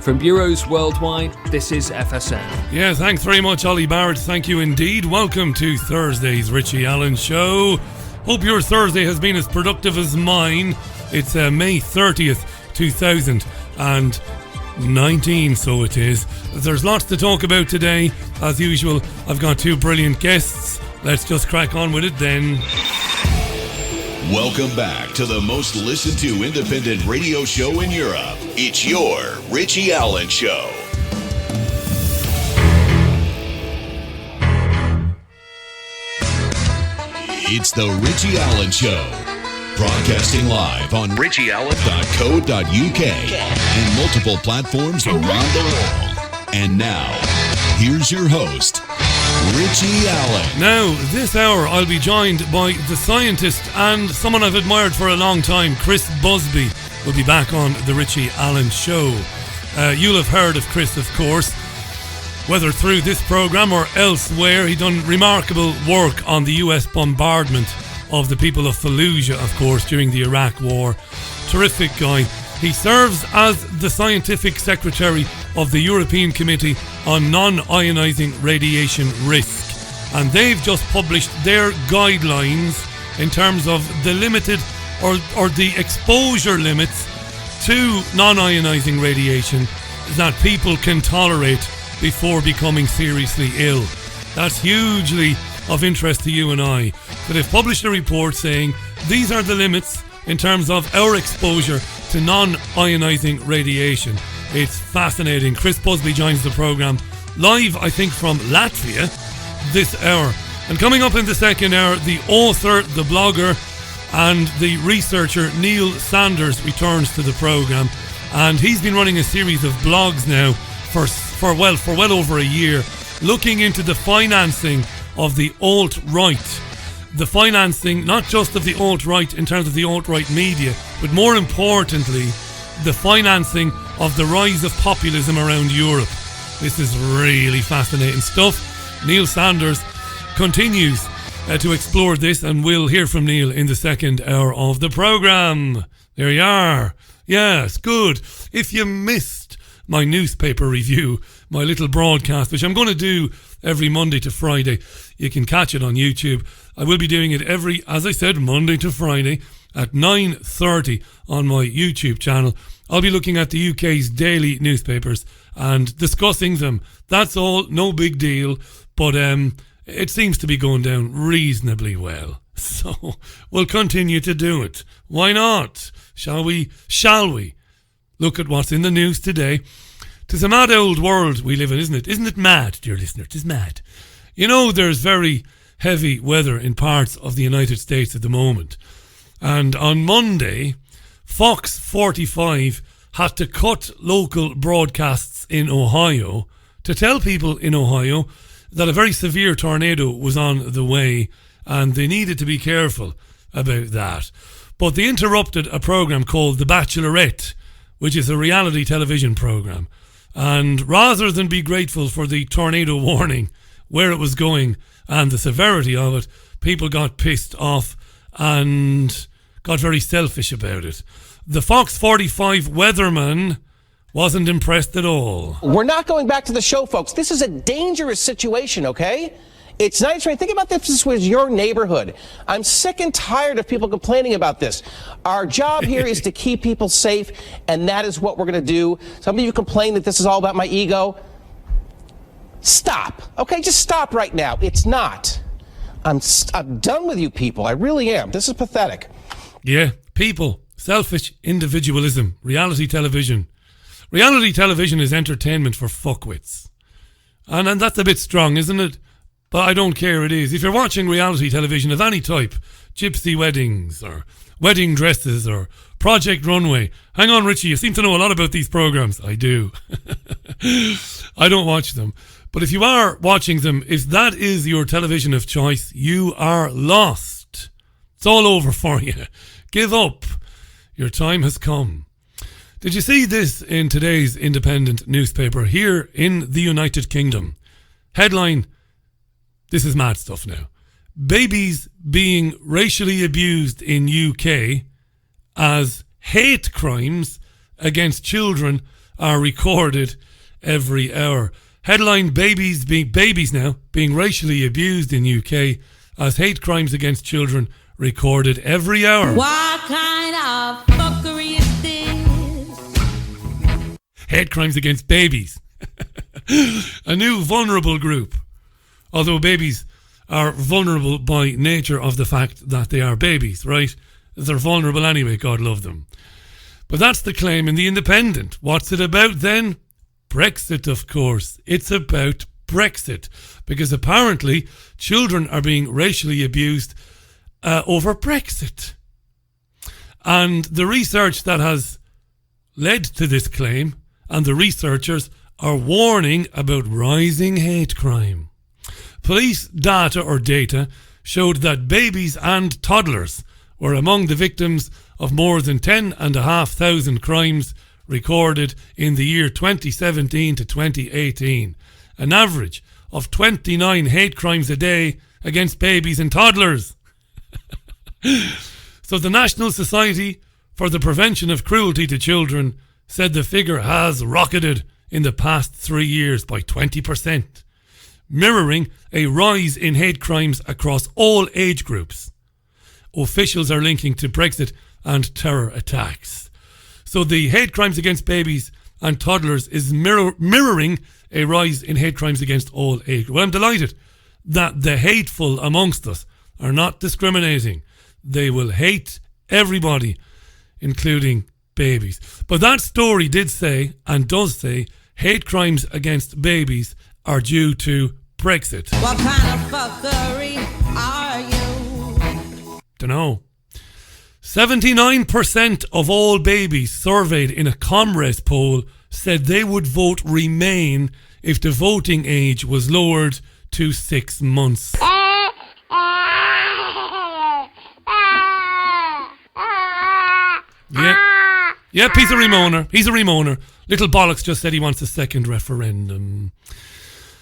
From bureaus worldwide, this is FSN. Yeah, thanks very much, Ollie Barrett. Thank you indeed. Welcome to Thursday's Richie Allen Show. Hope your Thursday has been as productive as mine. It's May 30th, 2019, so it is. There's lots to talk about today. As usual, I've got two brilliant guests. Let's just crack on with it then. Welcome back to the most listened to independent radio show in Europe. It's your Richie Allen Show. It's the Richie Allen Show. Broadcasting live on richieallen.co.uk and multiple platforms around the world. And now, here's your host, Richie Allen. Now, this hour I'll be joined by the scientist and someone I've admired for a long time, Chris Busby, will be back on the Richie Allen Show. You'll have heard of Chris, of course, whether through this programme or elsewhere. He done remarkable work on the US bombardment of the people of Fallujah, of course, during the Iraq War. Terrific guy. He serves as the scientific secretary of the European Committee on Non-ionising Radiation Risk. And they've just published their guidelines in terms of the limited or the exposure limits to non-ionising radiation that people can tolerate before becoming seriously ill. That's hugely of interest to you and I. So they've published a report saying these are the limits in terms of our exposure to non-ionising radiation. It's fascinating. Chris Busby joins the programme live, I think, from Latvia this hour. And coming up in the second hour, the author, the blogger and the researcher Neil Sanders returns to the programme. And he's been running a series of blogs now for well over a year, looking into the financing of the alt-right. The financing, not just of the alt-right in terms of the alt-right media, but more importantly, the financing of the rise of populism around Europe. This is really fascinating stuff. Neil Sanders continues to explore this, and we'll hear from Neil in the second hour of the programme. There you are. Yes, good. If you missed my newspaper review, my little broadcast, which I'm going to do every Monday to Friday, you can catch it on YouTube. I will be doing it every, as I said, Monday to Friday at 9:30 on my YouTube channel. I'll be looking at the UK's daily newspapers and discussing them. That's all, no big deal, but it seems to be going down reasonably well. So we'll continue to do it. Why not? Shall we? Look at what's in the news today. 'Tis a mad old world we live in, isn't it? Isn't it mad, dear listener? 'Tis mad. You know, there's very heavy weather in parts of the United States at the moment. And on Monday, Fox 45 had to cut local broadcasts in Ohio to tell people in Ohio that a very severe tornado was on the way and they needed to be careful about that. But they interrupted a program called The Bachelorette, which is a reality television program. And rather than be grateful for the tornado warning, where it was going and the severity of it, people got pissed off and got very selfish about it. The Fox 45 weatherman wasn't impressed at all. We're not going back to the show, folks. This is a dangerous situation, okay? It's nice, right? Think about this. This was your neighborhood. I'm sick and tired of people complaining about this. Our job here is to keep people safe, and that is what we're going to do. Some of you complain that this is all about my ego. Stop, okay? Just stop right now. It's not. I'm done with you people. I really am. This is pathetic. Yeah, people. Selfish individualism. Reality television. Reality television is entertainment for fuckwits. And that's a bit strong, isn't it? But I don't care, it is. If you're watching reality television of any type, gypsy weddings or wedding dresses or Project Runway. Hang on, Richie, you seem to know a lot about these programs. I do. I don't watch them. But if you are watching them, if that is your television of choice, you are lost. It's all over for you. Give up. Your time has come. Did you see this in today's independent newspaper here in the United Kingdom? Headline, this is mad stuff now. Babies being racially abused in UK as hate crimes against children are recorded every hour. Headline: babies now being racially abused in UK as hate crimes against children recorded every hour. What kind of fuckery is this? Hate crimes against babies. A new vulnerable group. Although babies are vulnerable by nature of the fact that they are babies, right? They're vulnerable anyway, God love them. But that's the claim in The Independent. What's it about then? Brexit, of course. It's about Brexit. Because apparently children are being racially abused over Brexit. And the research that has led to this claim, and the researchers are warning about rising hate crime. Police data showed that babies and toddlers were among the victims of more than 10,500 crimes recorded in the year 2017 to 2018. An average of 29 hate crimes a day against babies and toddlers. So the National Society for the Prevention of Cruelty to Children said the figure has rocketed in the past 3 years by 20%, mirroring a rise in hate crimes across all age groups. Officials are linking to Brexit and terror attacks. So the hate crimes against babies and toddlers is mirroring a rise in hate crimes against all age. Well, I'm delighted that the hateful amongst us are not discriminating. They will hate everybody, including babies. But that story did say, and does say, hate crimes against babies are due to Brexit. What kind of fuckery are you? Dunno. 79% of all babies surveyed in a Comres poll said they would vote Remain if the voting age was lowered to 6 months. Yeah, he's a Remoaner. He's a Remoaner. Little Bollocks just said he wants a second referendum.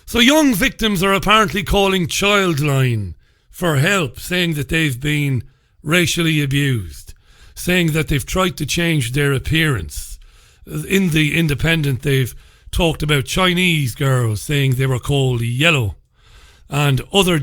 So young victims are apparently calling Childline for help, saying that they've been racially abused, saying that they've tried to change their appearance. In The Independent, they've talked about Chinese girls saying they were called yellow, and other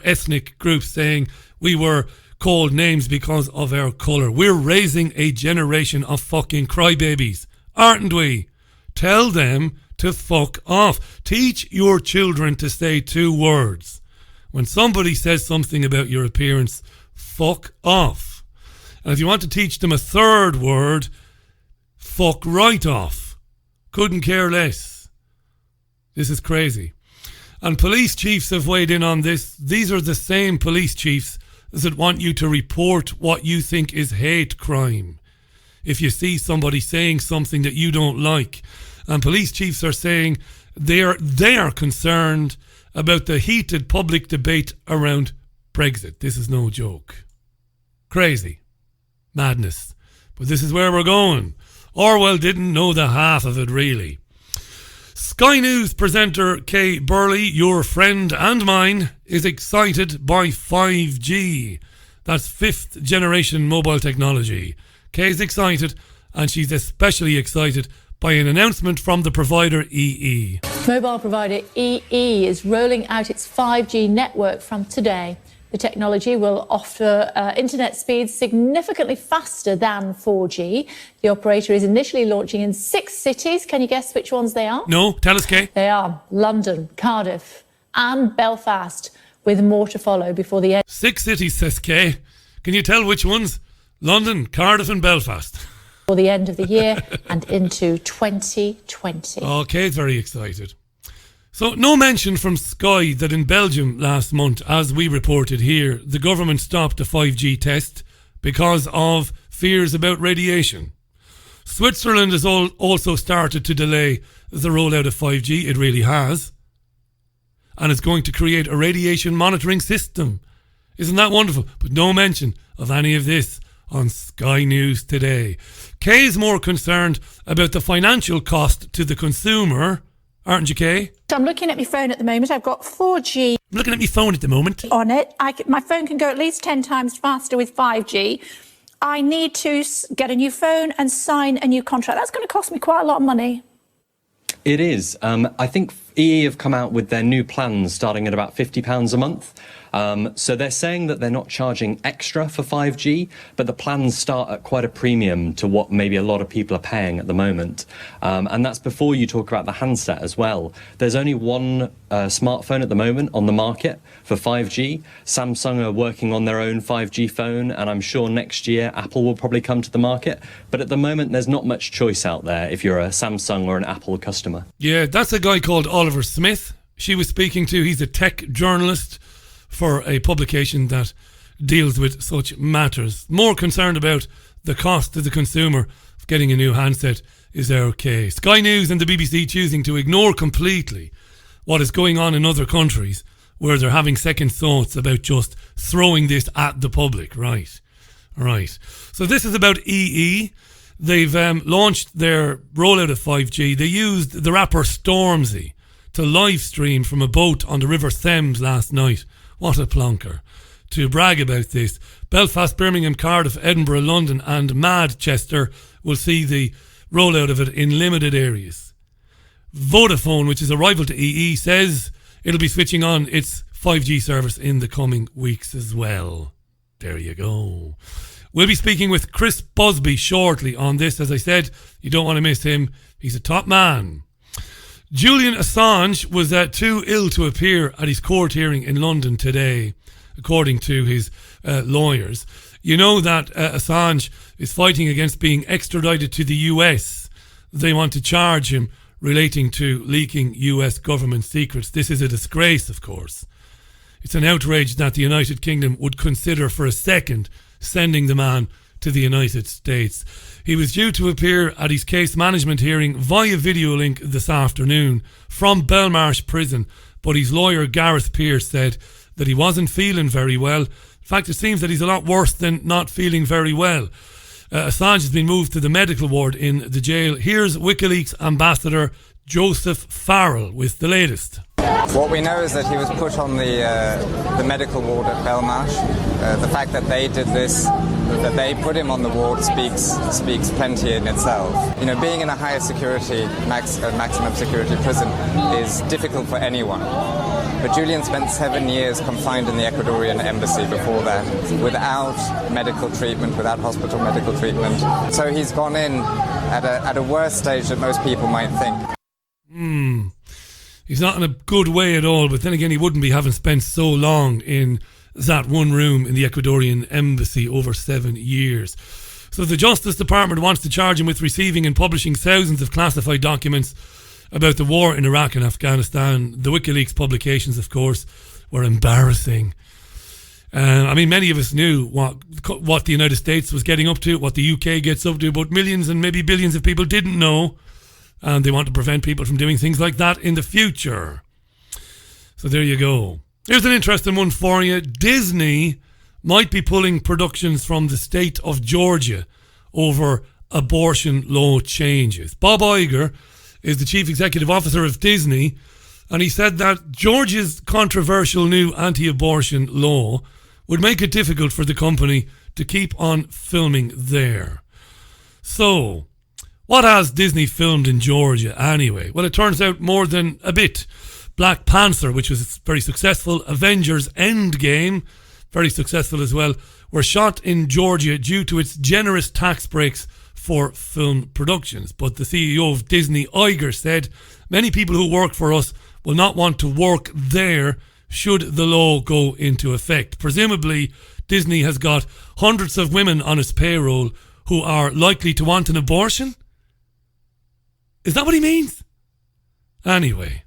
ethnic groups saying we were called names because of our colour. We're raising a generation of fucking crybabies, aren't we? Tell them to fuck off. Teach your children to say 2 words. When somebody says something about your appearance, fuck off. And if you want to teach them a 3rd word, fuck right off. Couldn't care less. This is crazy. And police chiefs have weighed in on this. These are the same police chiefs that want you to report what you think is hate crime if you see somebody saying something that you don't like. And police chiefs are saying they are concerned about the heated public debate around Brexit. This is no joke. Crazy. Madness. But this is where we're going. Orwell didn't know the half of it, really. Sky News presenter Kay Burley, your friend and mine, is excited by 5G. That's 5th generation mobile technology. Kay's excited, and she's especially excited by an announcement from the provider EE. Mobile provider EE is rolling out its 5G network from today. The technology will offer internet speeds significantly faster than 4G. The operator is initially launching in 6 cities. Can you guess which ones they are? No, tell us, Kay. They are London, Cardiff and Belfast, with more to follow before the end. 6 cities, says Kay. Can you tell which ones? London, Cardiff and Belfast. For the end of the year and into 2020. Oh, Kay's very excited. So, no mention from Sky that in Belgium last month, as we reported here, the government stopped a 5G test because of fears about radiation. Switzerland has also started to delay the rollout of 5G. It really has. And it's going to create a radiation monitoring system. Isn't that wonderful? But no mention of any of this on Sky News today. Kay's more concerned about the financial cost to the consumer. Aren't you, Kay? I'm looking at my phone at the moment. I've got 4G I'm looking at my phone at the moment. on it. My phone can go at least 10 times faster with 5G. I need to get a new phone and sign a new contract. That's going to cost me quite a lot of money. It is. I think EE have come out with their new plans starting at about £50 a month. So they're saying that they're not charging extra for 5G, but the plans start at quite a premium to what maybe a lot of people are paying at the moment. And that's before you talk about the handset as well. There's only one smartphone at the moment on the market for 5G. Samsung are working on their own 5G phone, and I'm sure next year Apple will probably come to the market. But at the moment, there's not much choice out there if you're a Samsung or an Apple customer. Yeah, that's a guy called Oliver Smith she was speaking to. He's a tech journalist for a publication that deals with such matters. More concerned about the cost to the consumer of getting a new handset is our case. Sky News and the BBC choosing to ignore completely what is going on in other countries where they're having second thoughts about just throwing this at the public. Right. So this is about EE. They've launched their rollout of 5G. They used the rapper Stormzy to live stream from a boat on the River Thames last night. What a plonker. To brag about this, Belfast, Birmingham, Cardiff, Edinburgh, London and Manchester will see the rollout of it in limited areas. Vodafone, which is a rival to EE, says it'll be switching on its 5G service in the coming weeks as well. There you go. We'll be speaking with Chris Busby shortly on this. As I said, you don't want to miss him. He's a top man. Julian Assange was too ill to appear at his court hearing in London today, according to his lawyers. You know that Assange is fighting against being extradited to the US. They want to charge him relating to leaking US government secrets. This is a disgrace, of course. It's an outrage that the United Kingdom would consider for a second sending the man to the United States. He was due to appear at his case management hearing via video link this afternoon from Belmarsh Prison, but his lawyer Gareth Pearce said that he wasn't feeling very well. In fact, it seems that he's a lot worse than not feeling very well. Assange has been moved to the medical ward in the jail. Here's WikiLeaks ambassador Joseph Farrell with the latest. What we know is that he was put on the medical ward at Belmarsh. The fact that they did this, that they put him on the ward, speaks plenty in itself. You know, being in a higher security, maximum security prison is difficult for anyone. But Julian spent 7 years confined in the Ecuadorian embassy before that, without medical treatment, without hospital medical treatment. So he's gone in at a worse stage than most people might think. He's not in a good way at all, but then again, he wouldn't be having spent so long in that one room in the Ecuadorian embassy over 7 years. So the Justice Department wants to charge him with receiving and publishing thousands of classified documents about the war in Iraq and Afghanistan. The WikiLeaks publications, of course, were embarrassing. I mean, many of us knew what the United States was getting up to, what the UK gets up to, but millions and maybe billions of people didn't know. And they want to prevent people from doing things like that in the future. So there you go. Here's an interesting one for you. Disney might be pulling productions from the state of Georgia over abortion law changes. Bob Iger is the chief executive officer of Disney, and he said that Georgia's controversial new anti-abortion law would make it difficult for the company to keep on filming there. So, what has Disney filmed in Georgia anyway? Well, it turns out more than a bit. Black Panther, which was very successful, Avengers Endgame, very successful as well, were shot in Georgia due to its generous tax breaks for film productions. But the CEO of Disney, Iger, said many people who work for us will not want to work there should the law go into effect. Presumably, Disney has got hundreds of women on its payroll who are likely to want an abortion? Is that what he means? Anyway.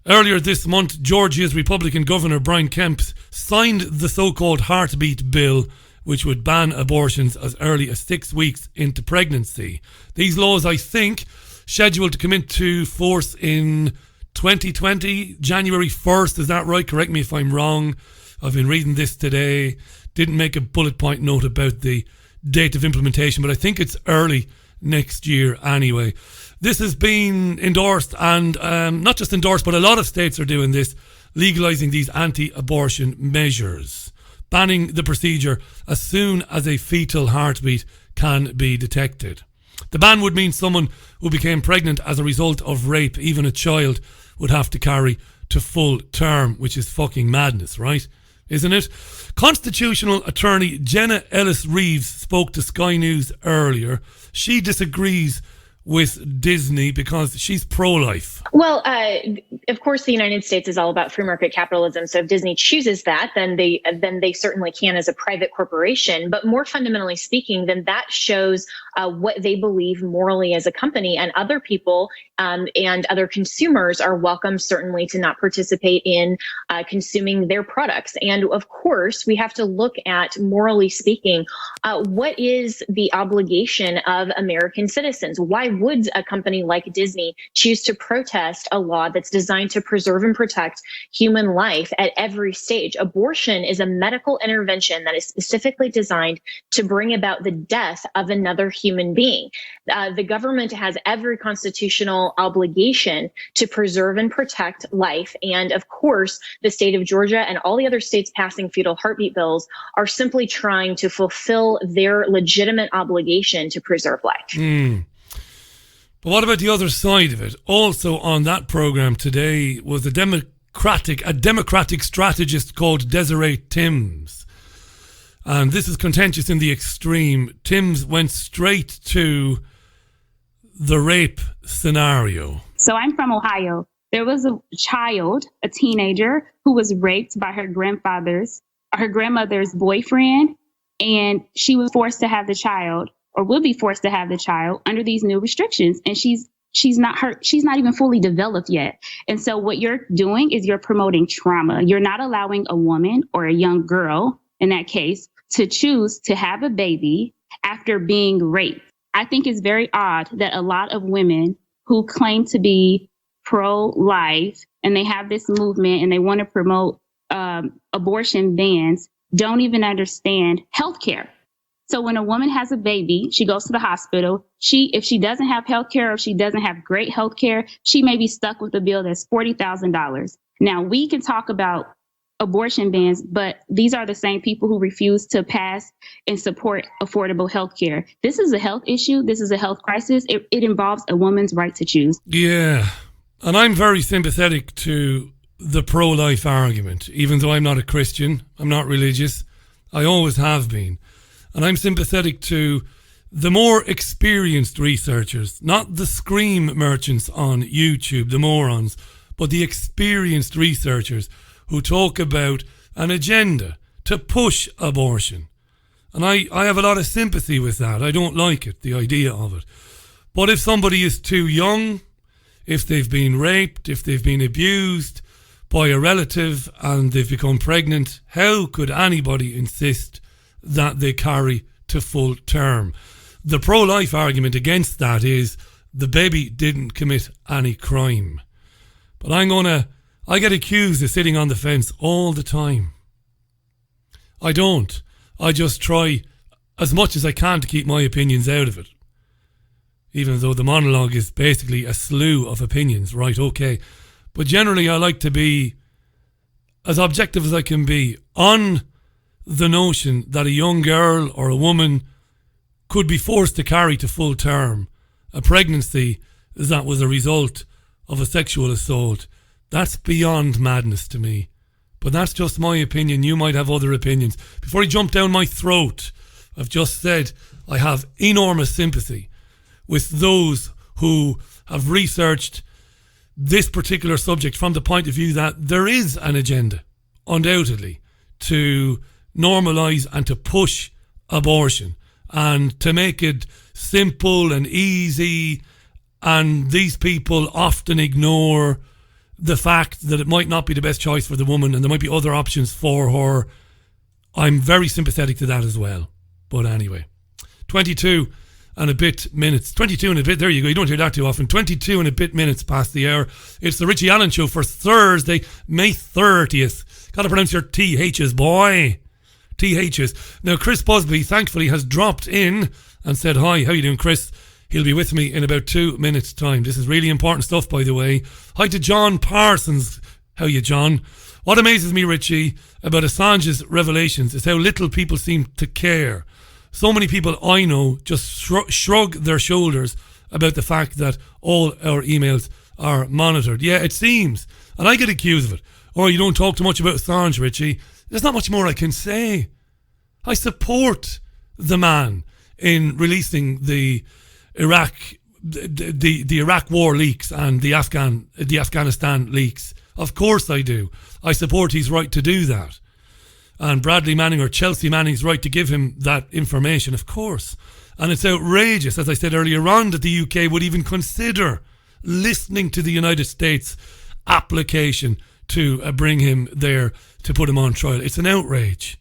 Earlier this month, Georgia's Republican Governor Brian Kemp signed the so-called heartbeat bill, which would ban abortions as early as 6 weeks into pregnancy. These laws, I think, scheduled to come into force in 2020, January 1st. Is that right? Correct me if I'm wrong. I've been reading this today. Didn't make a bullet point note about the date of implementation, but I think it's early next year anyway. This has been endorsed, and not just endorsed, but a lot of states are doing this, legalising these anti-abortion measures. banning the procedure as soon as a fetal heartbeat can be detected. The ban would mean someone who became pregnant as a result of rape, even a child, would have to carry to full term, which is fucking madness, right? Isn't it? Constitutional attorney Jenna Ellis-Reeves spoke to Sky News earlier. She disagrees with Disney because she's pro-life. Well, of course, the United States is all about free market capitalism. So if Disney chooses that, then they certainly can as a private corporation. But more fundamentally speaking, then that shows what they believe morally as a company, and other people and other consumers are welcome certainly to not participate in consuming their products. And of course, we have to look at, morally speaking, what is the obligation of American citizens? Why would a company like Disney choose to protest a law that's designed to preserve and protect human life at every stage? Abortion is a medical intervention that is specifically designed to bring about the death of another human being. The government has every constitutional obligation to preserve and protect life. And of course, the state of Georgia and all the other states passing fetal heartbeat bills are simply trying to fulfill their legitimate obligation to preserve life. But what about the other side of it? Also on that program today was a democratic strategist called Desiree Timms. And this is contentious in the extreme. Timms went straight to the rape scenario. So I'm from Ohio. There was a child, a teenager, who was raped by her grandmother's boyfriend, and she was forced to have the child, or will be forced to have the child under these new restrictions. And she's not even fully developed yet. And so what you're doing is you're promoting trauma. You're not allowing a woman, or a young girl in that case, to choose to have a baby after being raped. I think it's very odd that a lot of women who claim to be pro-life and they have this movement and they want to promote abortion bans don't even understand healthcare. So when a woman has a baby, she goes to the hospital. If she doesn't have healthcare, or if she doesn't have great healthcare, she may be stuck with a bill that's $40,000. Now, we can talk about abortion bans, but these are the same people who refuse to pass and support affordable healthcare. This is a health issue. This is a health crisis. It involves a woman's right to choose. Yeah. And I'm very sympathetic to the pro-life argument, even though I'm not a Christian. I'm not religious. I always have been. And I'm sympathetic to the more experienced researchers, not the scream merchants on YouTube, the morons, but the experienced researchers who talk about an agenda to push abortion. And I have a lot of sympathy with that. I don't like it, the idea of it. But if somebody is too young, if they've been raped, if they've been abused by a relative and they've become pregnant, how could anybody insist that they carry to full term? The pro-life argument against that is the baby didn't commit any crime. But I get accused of sitting on the fence all the time. I don't. I just try as much as I can to keep my opinions out of it. Even though the monologue is basically a slew of opinions, right? Okay. But generally I like to be as objective as I can be on the notion that a young girl or a woman could be forced to carry to full term a pregnancy that was a result of a sexual assault. That's beyond madness to me. But that's just my opinion. You might have other opinions. Before you jump down my throat, I've just said I have enormous sympathy with those who have researched this particular subject from the point of view that there is an agenda, undoubtedly, to normalise and to push abortion and to make it simple and easy. And these people often ignore the fact that it might not be the best choice for the woman and there might be other options for her. I'm very sympathetic to that as well. But anyway, 22 and a bit minutes. 22 and a bit, there you go. You don't hear that too often. 22 and a bit minutes past the hour. It's the Richie Allen Show for Thursday, May 30th. Got to pronounce your THs, boy. THs. Now, Chris Busby, thankfully, has dropped in and said, hi, how you doing, Chris? He'll be with me in about 2 minutes' time. This is really important stuff, by the way. Hi to John Parsons. How you, John? What amazes me, Richie, about Assange's revelations is how little people seem to care. So many people I know just shrug their shoulders about the fact that all our emails are monitored. Yeah, it seems. And I get accused of it. Oh, you don't talk too much about Assange, Richie. There's not much more I can say. I support the man in releasing the Iraq war leaks and the Afghanistan leaks. Of course I do. I support his right to do that. And Bradley Manning or Chelsea Manning's right to give him that information, of course. And it's outrageous, as I said earlier on, that the UK would even consider listening to the United States application to bring him there to put him on trial. It's an outrage.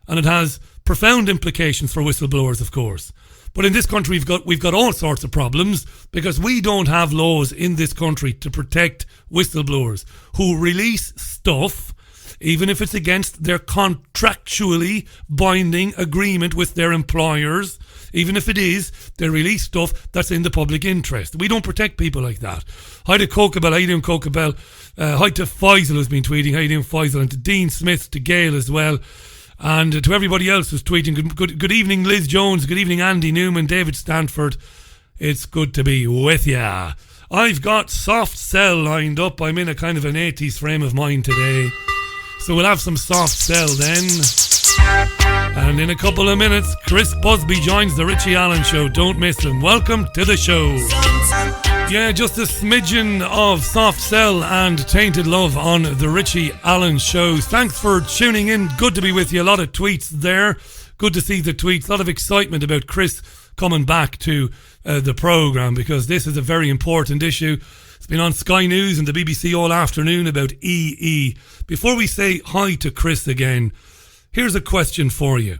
And it has profound implications for whistleblowers, of course. But in this country, we've got all sorts of problems because we don't have laws in this country to protect whistleblowers who release stuff, even if it's against their contractually binding agreement with their employers. Even if it is, they release stuff that's in the public interest. We don't protect people like that. Hi to Cocabel, how you doing, Cocabel? Hi to Faisal, who's been tweeting, how you doing, Faisal? And to Dean Smith, to Gail as well. And to everybody else who's tweeting, good evening, Liz Jones. Good evening, Andy Newman, David Stanford. It's good to be with ya. I've got Soft Cell lined up. I'm in a kind of an 80s frame of mind today. So we'll have some Soft Cell then. And in a couple of minutes, Chris Busby joins the Richie Allen Show. Don't miss him. Welcome to the show. Yeah, just a smidgen of Soft Cell and Tainted Love on the Richie Allen Show. Thanks for tuning in. Good to be with you. A lot of tweets there. Good to see the tweets. A lot of excitement about Chris coming back to the programme because this is a very important issue. It's been on Sky News and the BBC all afternoon about EE. Before we say hi to Chris again, here's a question for you.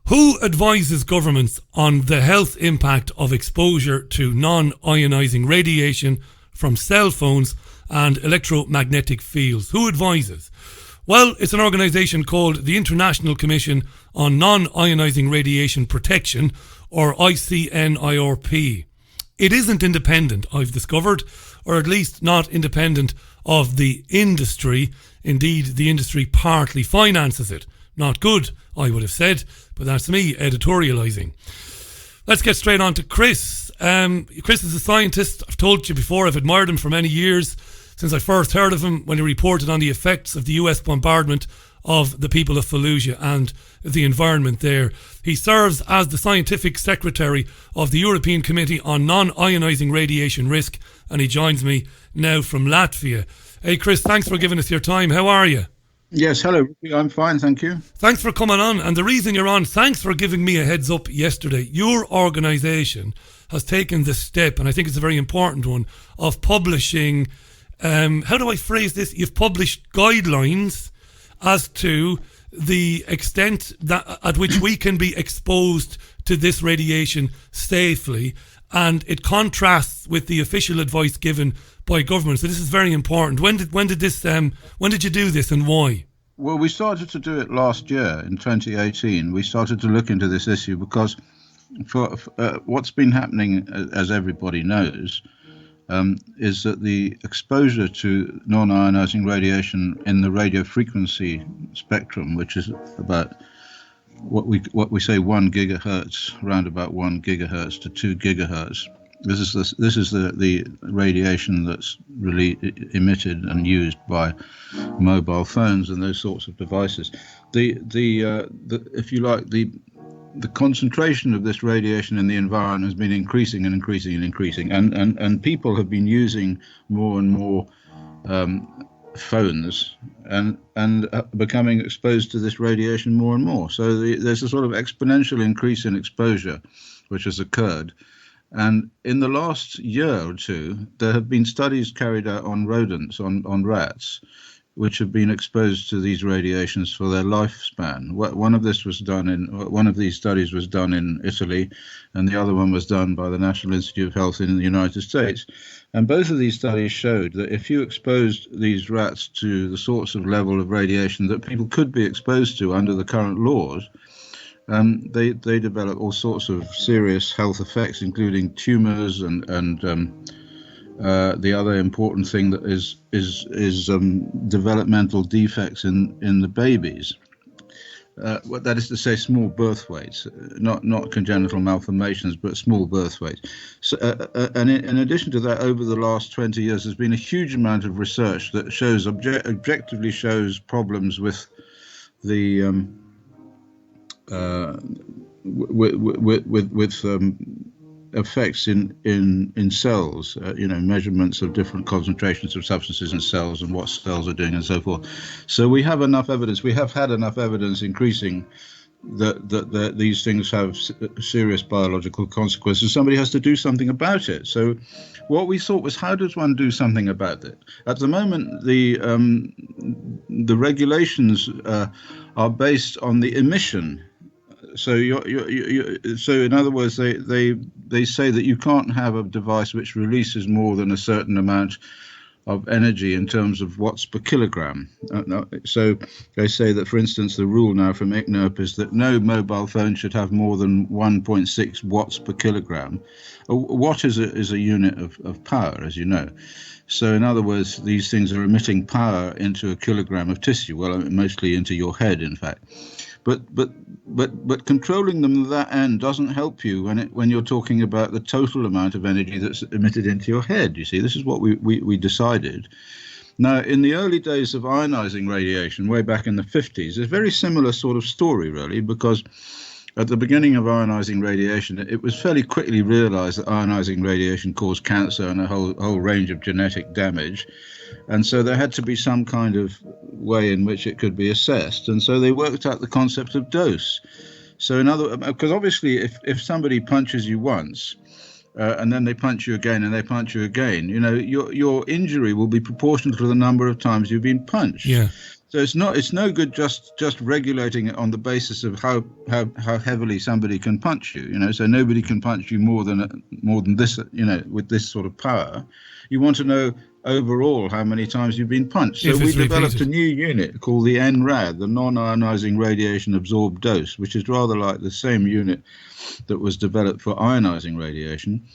Who advises governments on the health impact of exposure to non-ionising radiation from cell phones and electromagnetic fields? Who advises? Well, it's an organisation called the International Commission on Non-ionising Radiation Protection, or ICNIRP. It isn't independent, I've discovered, or at least not independent of the industry. Indeed, the industry partly finances it. Not good, I would have said, but that's me editorialising. Let's get straight on to Chris. Chris is a scientist. I've told you before, I've admired him for many years, since I first heard of him when he reported on the effects of the US bombardment of the people of Fallujah and the environment there. He serves as the scientific secretary of the European Committee on Non-ionising Radiation Risk, and he joins me now from Latvia. Hey Chris, thanks for giving us your time. How are you? Yes, hello, Ricky. I'm fine, thank you. Thanks for coming on. And the reason you're on, thanks for giving me a heads up yesterday. Your organisation has taken the step, and I think it's a very important one, of publishing, how do I phrase this? You've published guidelines as to the extent that at which we can be exposed to this radiation safely, and it contrasts with the official advice given by government. So this is very important. When did you do this and why? Well, we started to do it last year in 2018. We started to look into this issue because for what's been happening, as everybody knows, is that the exposure to non-ionising radiation in the radio frequency spectrum, which is about what we say 1 gigahertz, around about 1 gigahertz to 2 gigahertz. This is the radiation that's really emitted and used by mobile phones and those sorts of devices. If you like, the concentration of this radiation in the environment has been increasing and increasing and increasing, and people have been using more and more phones and becoming exposed to this radiation more and more. So there's a sort of exponential increase in exposure which has occurred. And in the last year or two, there have been studies carried out on rodents, on rats, which have been exposed to these radiations for their lifespan. One of these studies was done in Italy, and the other one was done by the National Institute of Health in the United States. And both of these studies showed that if you exposed these rats to the sorts of level of radiation that people could be exposed to under the current laws, they develop all sorts of serious health effects, including tumors and The other important thing that is developmental defects in the babies. What that is to say, small birth weights, not congenital malformations, but small birth weights. So, and in addition to that, over the last 20 years, there's been a huge amount of research that shows objectively shows problems with the effects in cells, measurements of different concentrations of substances in cells and what cells are doing and so forth. So we have enough evidence. We have had enough evidence increasing that these things have serious biological consequences. Somebody has to do something about it. So what we thought was, how does one do something about it? At the moment, the regulations are based on the emission. So so in other words, they say that you can't have a device which releases more than a certain amount of energy in terms of watts per kilogram. So they say that, for instance, the rule now from ICNIRP is that no mobile phone should have more than 1.6 watts per kilogram. A watt is a unit of power, as you know. So in other words, these things are emitting power into a kilogram of tissue, well, mostly into your head, in fact. But controlling them to that end doesn't help you when you're talking about the total amount of energy that's emitted into your head. You see, this is what we decided. Now, in the early days of ionizing radiation, way back in the 50s, it's a very similar sort of story, really, because at the beginning of ionizing radiation, it was fairly quickly realized that ionizing radiation caused cancer and a whole range of genetic damage. And so there had to be some kind of way in which it could be assessed. And so they worked out the concept of dose. So because obviously if somebody punches you once, and then they punch you again and they punch you again, your injury will be proportional to the number of times you've been punched. Yeah. So it's no good just regulating it on the basis of how heavily somebody can punch you. So nobody can punch you more than this, with this sort of power. You want to know overall how many times you've been punched. So we developed a new unit called the NRAD, the non-ionizing radiation absorbed dose, which is rather like the same unit that was developed for ionizing radiation.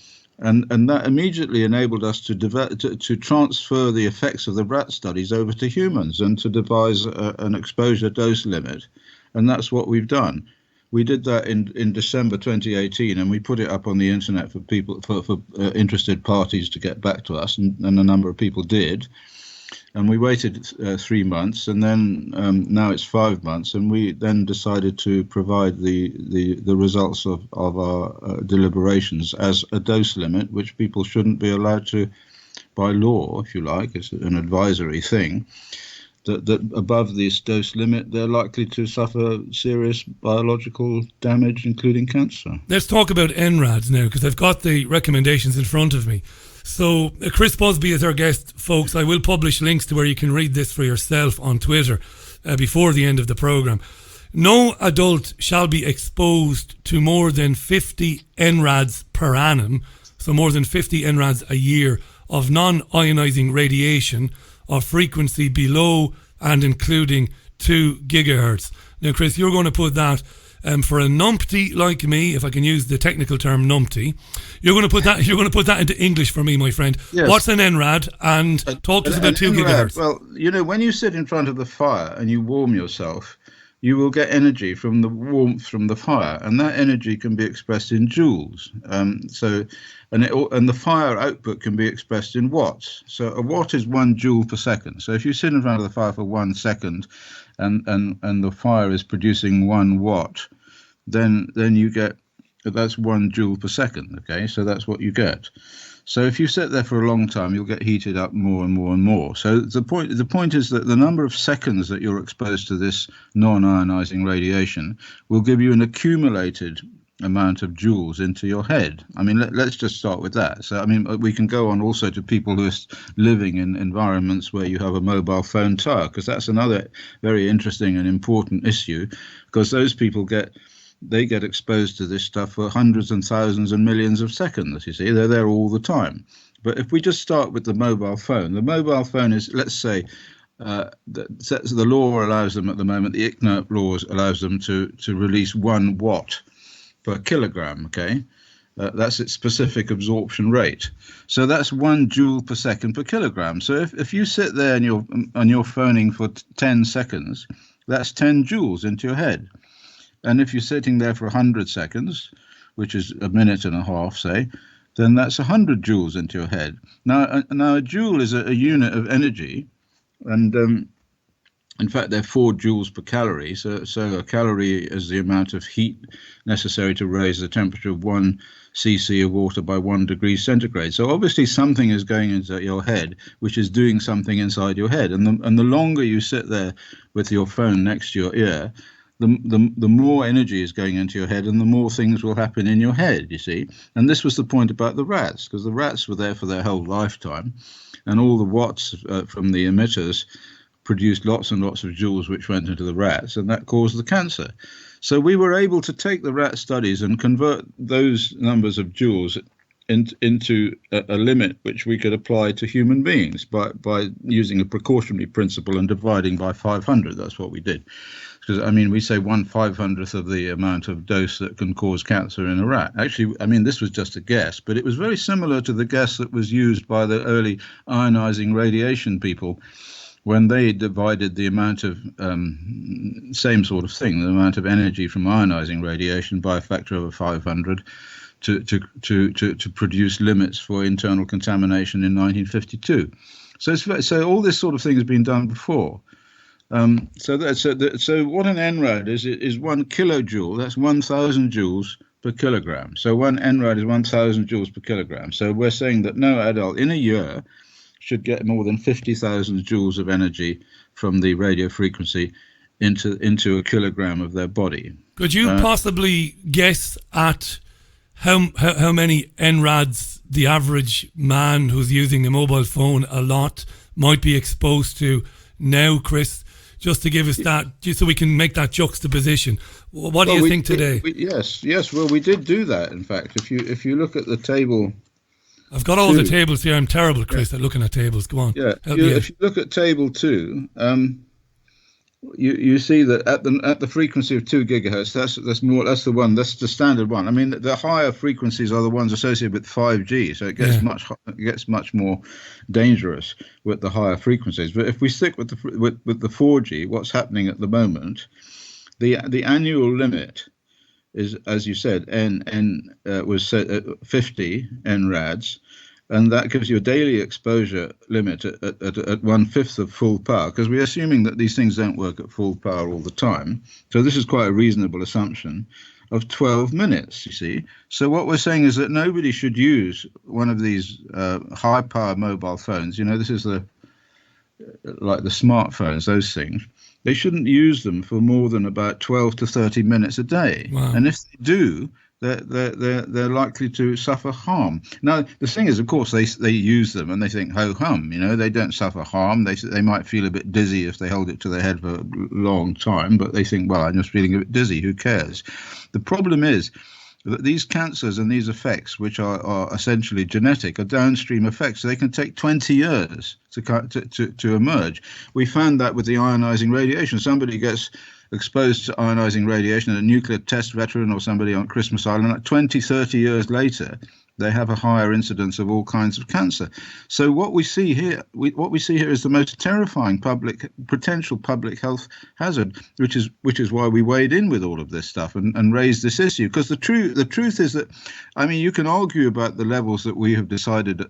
And that immediately enabled us to transfer the effects of the rat studies over to humans and to devise an exposure dose limit. And that's what we've done. We did that in December 2018, and we put it up on the internet for people, for interested parties to get back to us, and a number of people did. And we waited 3 months, and then now it's 5 months, and we then decided to provide the results of our deliberations as a dose limit, which people shouldn't be allowed to, by law, if you like. It's an advisory thing. That above this dose limit, they're likely to suffer serious biological damage, including cancer. Let's talk about NRADs now, because I've got the recommendations in front of me. So Chris Busby is our guest, folks. I will publish links to where you can read this for yourself on Twitter before the end of the programme. No adult shall be exposed to more than 50 NRADs per annum, so more than 50 NRADs a year of non-ionising radiation of frequency below and including 2 gigahertz. Now, Chris, you're going to put that for a numpty like me, if I can use the technical term numpty. You're going to put that. You're going to put that into English for me, my friend. Yes. What's an NRAD? And talk to us about 2 gigahertz. Well, when you sit in front of the fire and you warm yourself, you will get energy from the warmth from the fire, and that energy can be expressed in joules. And the fire output can be expressed in watts. So a watt is 1 joule per second. So if you sit in front of the fire for 1 second, and the fire is producing 1 watt, then you get, that's 1 joule per second. Okay, so that's what you get. So if you sit there for a long time, you'll get heated up more and more and more. So the point is that the number of seconds that you're exposed to this non-ionizing radiation will give you an accumulated amount of joules into your head. I mean, let's just start with that. So, I mean, we can go on also to people who are living in environments where you have a mobile phone tower, because that's another very interesting and important issue, because those people get exposed to this stuff for hundreds and thousands and millions of seconds. You see, they're there all the time. But if we just start with the mobile phone is, let's say, the law allows them at the moment, the ICNIRP laws allows them to release 1 watt per kilogram, okay? That's its specific absorption rate. So that's 1 joule per second per kilogram. So if you sit there and you're phoning for 10 seconds, that's 10 joules into your head. And if you're sitting there for 100 seconds, which is a minute and a half, say, then that's 100 joules into your head. Now a joule is a unit of energy, and in fact, they're 4 joules per calorie. So a calorie is the amount of heat necessary to raise the temperature of 1 cc of water by 1 degree centigrade. So obviously something is going into your head, which is doing something inside your head. And the longer you sit there with your phone next to your ear, the more energy is going into your head, and the more things will happen in your head, you see. And this was the point about the rats, because the rats were there for their whole lifetime, and all the watts from the emitters produced lots and lots of joules which went into the rats, and that caused the cancer. So we were able to take the rat studies and convert those numbers of joules into a limit which we could apply to human beings by using a precautionary principle and dividing by 500. That's what we did. Because, I mean, we say 1/500th of the amount of dose that can cause cancer in a rat. Actually, I mean, this was just a guess, but it was very similar to the guess that was used by the early ionizing radiation people when they divided the amount of, same sort of thing, the amount of energy from ionizing radiation by a factor of 500 to produce limits for internal contamination in 1952. So all this sort of thing has been done before. So what an NRAD is 1 kilojoule. That's 1,000 joules per kilogram. So 1 NRAD is 1,000 joules per kilogram. So we're saying that no adult in a year should get more than 50,000 joules of energy from the radio frequency into a kilogram of their body. Could you possibly guess at how many NRADs the average man who's using a mobile phone a lot might be exposed to now, Chris? Just to give us that, just so we can make that juxtaposition. What do you think today? Yes. Well, we did do that. In fact, if you look at the table, I've got all the tables here. I'm terrible, Chris, at looking at tables. Go on. Yeah. If you look at table 2, you see that at the frequency of 2 gigahertz, that's the standard one. I mean, the higher frequencies are the ones associated with 5G, so it gets much more dangerous with the higher frequencies. But if we stick with the 4G, what's happening at the moment, the annual limit is, as you said, was set at 50 NRADs. And that gives you a daily exposure limit at 1/5 of full power, because we're assuming that these things don't work at full power all the time. So this is quite a reasonable assumption of 12 minutes, you see. So what we're saying is that nobody should use one of these high power mobile phones. You know, this is like the smartphones, those things. They shouldn't use them for more than about 12 to 30 minutes a day. Wow. And if they do, they're likely to suffer harm. Now, the thing is, of course, they use them and they think, ho hum, you know, they don't suffer harm. They might feel a bit dizzy if they hold it to their head for a long time, but they think, well, I'm just feeling a bit dizzy, who cares? The problem is that these cancers and these effects, which are essentially genetic, are downstream effects. So they can take 20 years to emerge. We found that with the ionizing radiation. Somebody gets exposed to ionizing radiation, a nuclear test veteran or somebody on Christmas Island, like 20, 30 years later, they have a higher incidence of all kinds of cancer. So what we see here is the most terrifying potential public health hazard, which is why we weighed in with all of this stuff and raised this issue. Because the truth is that, I mean, you can argue about the levels that we have decided,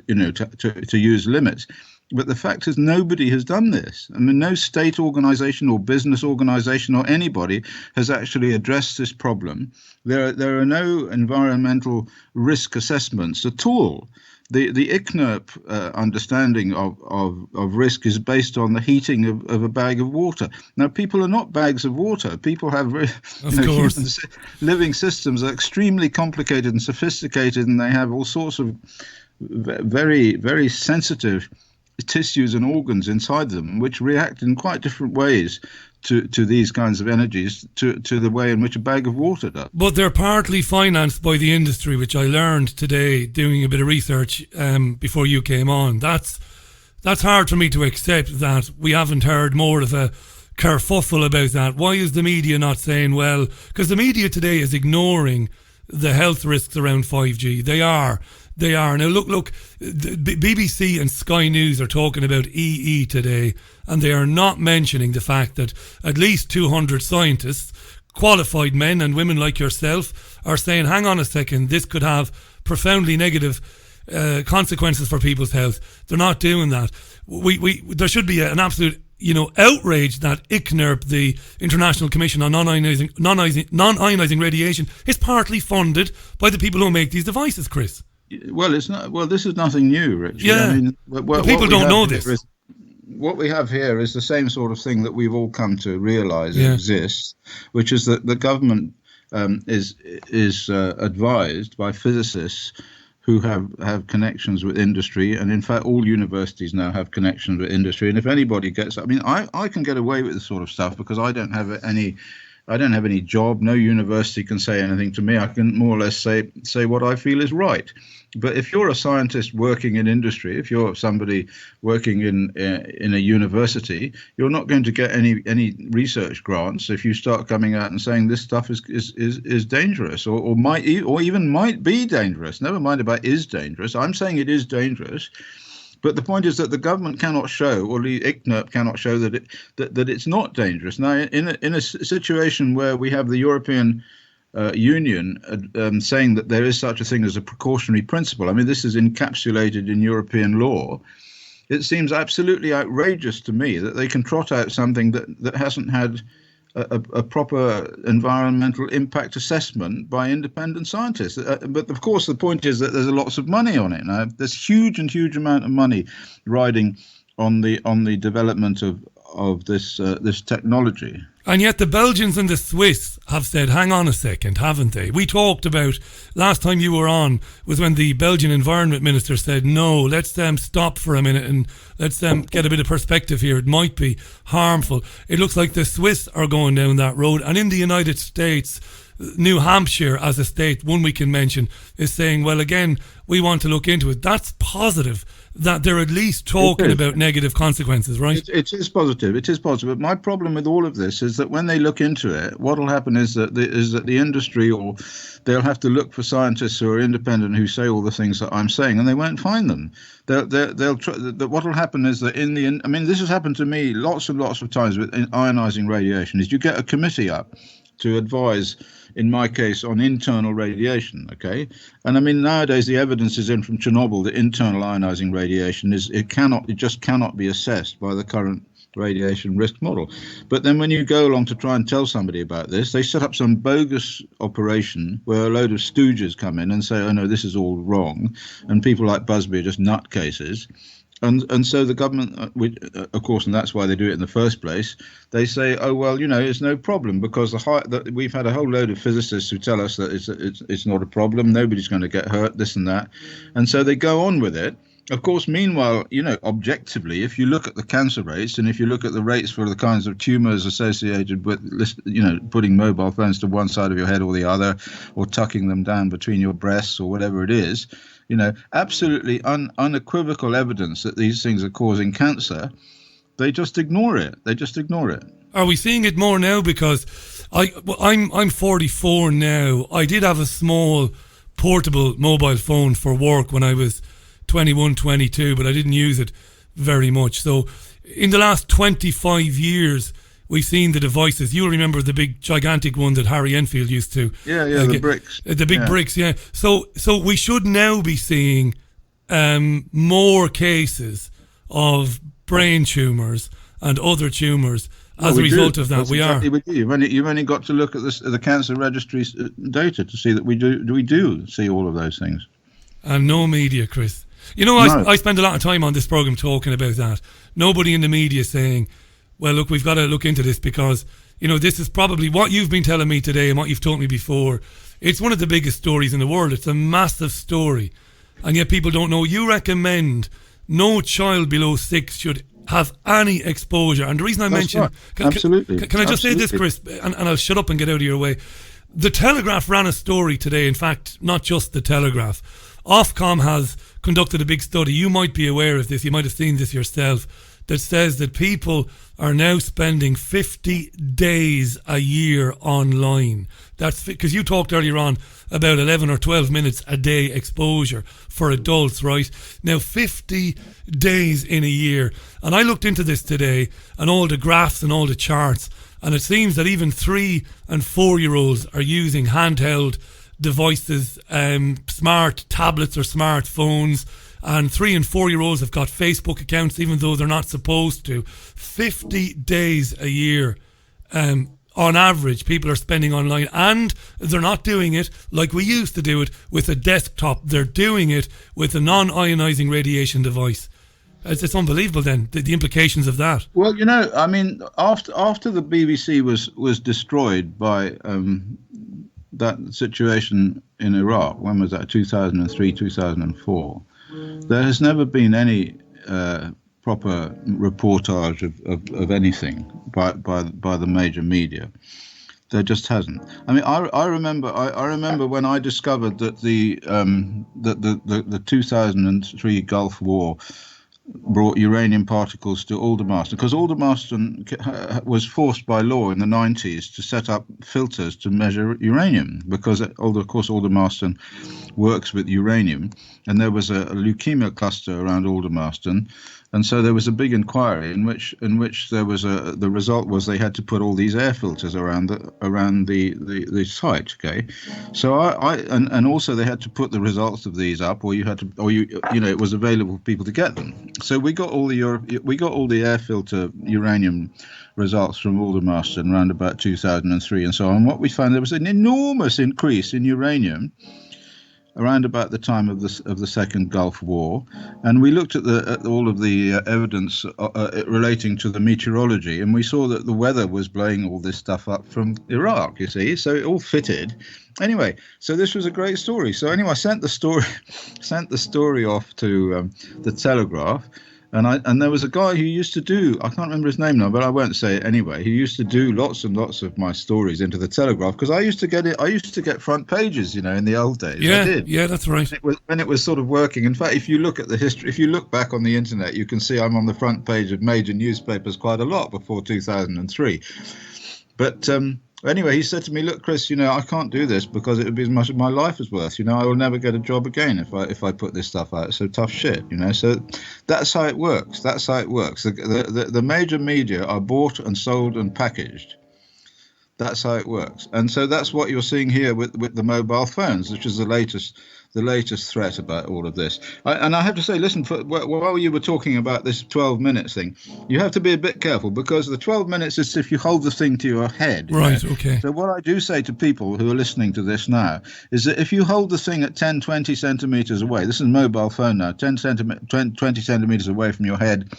to use limits. But the fact is, nobody has done this. I mean, no state organization or business organization or anybody has actually addressed this problem. There are no environmental risk assessments at all. The ICNIRP understanding of risk is based on the heating of a bag of water. Now, people are not bags of water. People have human living systems are extremely complicated and sophisticated, and they have all sorts of very, very sensitive tissues and organs inside them, which react in quite different ways to these kinds of energies to the way in which a bag of water does. But they're partly financed by the industry, which I learned today doing a bit of research before you came on. That's hard for me to accept that we haven't heard more of a kerfuffle about that. Why is the media not saying, well, because the media today is ignoring the health risks around 5G. They are. Now look, the BBC and Sky News are talking about EE today, and they are not mentioning the fact that at least 200 scientists, qualified men and women like yourself, are saying, hang on a second, this could have profoundly negative consequences for people's health. They're not doing that. There should be an absolute outrage that ICNIRP, the International Commission on non-ionising radiation, is partly funded by the people who make these devices, Chris. Well, it's not. Well, this is nothing new, Richie. Yeah, I mean, people don't know this. What we have here is the same sort of thing that we've all come to realise exists, which is that the government is advised by physicists who have connections with industry, and in fact all universities now have connections with industry. And if anybody gets, I mean, I can get away with this sort of stuff because I don't have any job. No university can say anything to me. I can more or less say what I feel is right. But if you're a scientist working in industry, if you're somebody working in a university, you're not going to get any research grants if you start coming out and saying this stuff is dangerous or even might be dangerous. Never mind about is dangerous. I'm saying it is dangerous. But the point is that the government cannot show, or the ICNIRP cannot show that it's not dangerous. Now, in a situation where we have the European Union saying that there is such a thing as a precautionary principle, I mean, this is encapsulated in European law. It seems absolutely outrageous to me that they can trot out something that hasn't had a proper environmental impact assessment by independent scientists. But of course, the point is that there's lots of money on it. Now, there's huge amount of money riding on the development of this technology. And yet the Belgians and the Swiss have said, hang on a second, haven't they? We talked about, last time you were on, was when the Belgian Environment Minister said, no, let's stop for a minute and let's get a bit of perspective here. It might be harmful. It looks like the Swiss are going down that road. And in the United States, New Hampshire as a state, one we can mention, is saying, well, again, we want to look into it. That's positive that they're at least talking about negative consequences, right? It is positive. It is positive. But my problem with all of this is that when they look into it, what will happen is that the industry, or they'll have to look for scientists who are independent who say all the things that I'm saying, and they won't find them. They'll try. What will happen is that in the end, I mean, this has happened to me lots and lots of times with ionizing radiation. Is you get a committee up to advise, in my case, on internal radiation, okay? And I mean, nowadays the evidence is in from Chernobyl that internal ionizing radiation it just cannot be assessed by the current radiation risk model. But then when you go along to try and tell somebody about this, they set up some bogus operation where a load of stooges come in and say, oh no, this is all wrong, and people like Busby are just nutcases. And so the government, of course, and that's why they do it in the first place, they say, oh, well, it's no problem because we've had a whole load of physicists who tell us that it's not a problem, nobody's going to get hurt, this and that. And so they go on with it. Of course, meanwhile, objectively, if you look at the cancer rates and if you look at the rates for the kinds of tumors associated with, putting mobile phones to one side of your head or the other, or tucking them down between your breasts or whatever it is, absolutely unequivocal evidence that these things are causing cancer, they just ignore it. Are we seeing it more now? Because I'm 44 now. I did have a small portable mobile phone for work when I was 21, 22, but I didn't use it very much. So in the last 25 years, we've seen the devices. You'll remember the big, gigantic one that Harry Enfield used to. Yeah, the bricks. The big bricks, yeah. So we should now be seeing more cases of brain tumours and other tumours as a result of that. That's exactly what we do. You've only got to look at the cancer registry's data to see that we do see all of those things. And no media, Chris. I spend a lot of time on this programme talking about that. Nobody in the media saying, well, look, we've got to look into this because, this is probably what you've been telling me today and what you've told me before. It's one of the biggest stories in the world. It's a massive story. And yet people don't know. You recommend no child below 6 should have any exposure. And the reason I mentioned... Right. Absolutely. Can I just say this, Chris, and I'll shut up and get out of your way. The Telegraph ran a story today. In fact, not just the Telegraph. Ofcom has conducted a big study. You might be aware of this. You might have seen this yourself. that says that people are now spending 50 days a year online. That's because you talked earlier on about 11 or 12 minutes a day exposure for adults, right? Now 50 days in a year. And I looked into this today and all the graphs and all the charts, and it seems that even 3 and 4 year olds are using handheld devices, smart tablets or smartphones, and 3 and 4 year olds have got Facebook accounts even though they're not supposed to. 50 days a year on average people are spending online, and they're not doing it like we used to do it with a desktop. They're doing it with a non-ionising radiation device. It's unbelievable then, the implications of that. Well, I mean, after the BBC was destroyed by that situation in Iraq, when was that, 2003, 2004, there has never been any proper reportage of anything by the major media. There just hasn't. I mean, I remember when I discovered that the 2003 Gulf War brought uranium particles to Aldermaston, because Aldermaston was forced by law in the 90s to set up filters to measure uranium, because of course Aldermaston works with uranium, and there was a leukemia cluster around Aldermaston, and so there was a big inquiry in which there was the result was they had to put all these air filters around the site. Okay, so and also they had to put the results of these up, or it was available for people to get them. So we got all the air filter uranium results from Aldermaston around about 2003 and so on. What we found, there was an enormous increase in uranium around about the time of the Second Gulf War, and we looked at all of the evidence relating to the meteorology, and we saw that the weather was blowing all this stuff up from Iraq. You see, so it all fitted. Anyway, so this was a great story. So anyway, I sent the story off to the Telegraph. And there was a guy who used to do, I can't remember his name now, but I won't say it anyway. He used to do lots and lots of my stories into the Telegraph, because I used to get front pages, in the old days. Yeah, I did. Yeah, that's right. When it was sort of working. In fact, if you look at the history, if you look back on the internet, you can see I'm on the front page of major newspapers quite a lot before 2003. But anyway, he said to me, "Look, Chris, I can't do this because it would be as much as my life is worth. I will never get a job again if I put this stuff out. So tough shit, So that's how it works. That's how it works. The major media are bought and sold and packaged. That's how it works. And so that's what you're seeing here with the mobile phones, which is the latest threat about all of this. And I have to say, listen, while you were talking about this 12 minutes thing, you have to be a bit careful, because the 12 minutes is if you hold the thing to your head. Right, okay. So what I do say to people who are listening to this now is that if you hold the thing at 10, 20 centimeters away, this is a mobile phone now, 20 centimeters away from your head,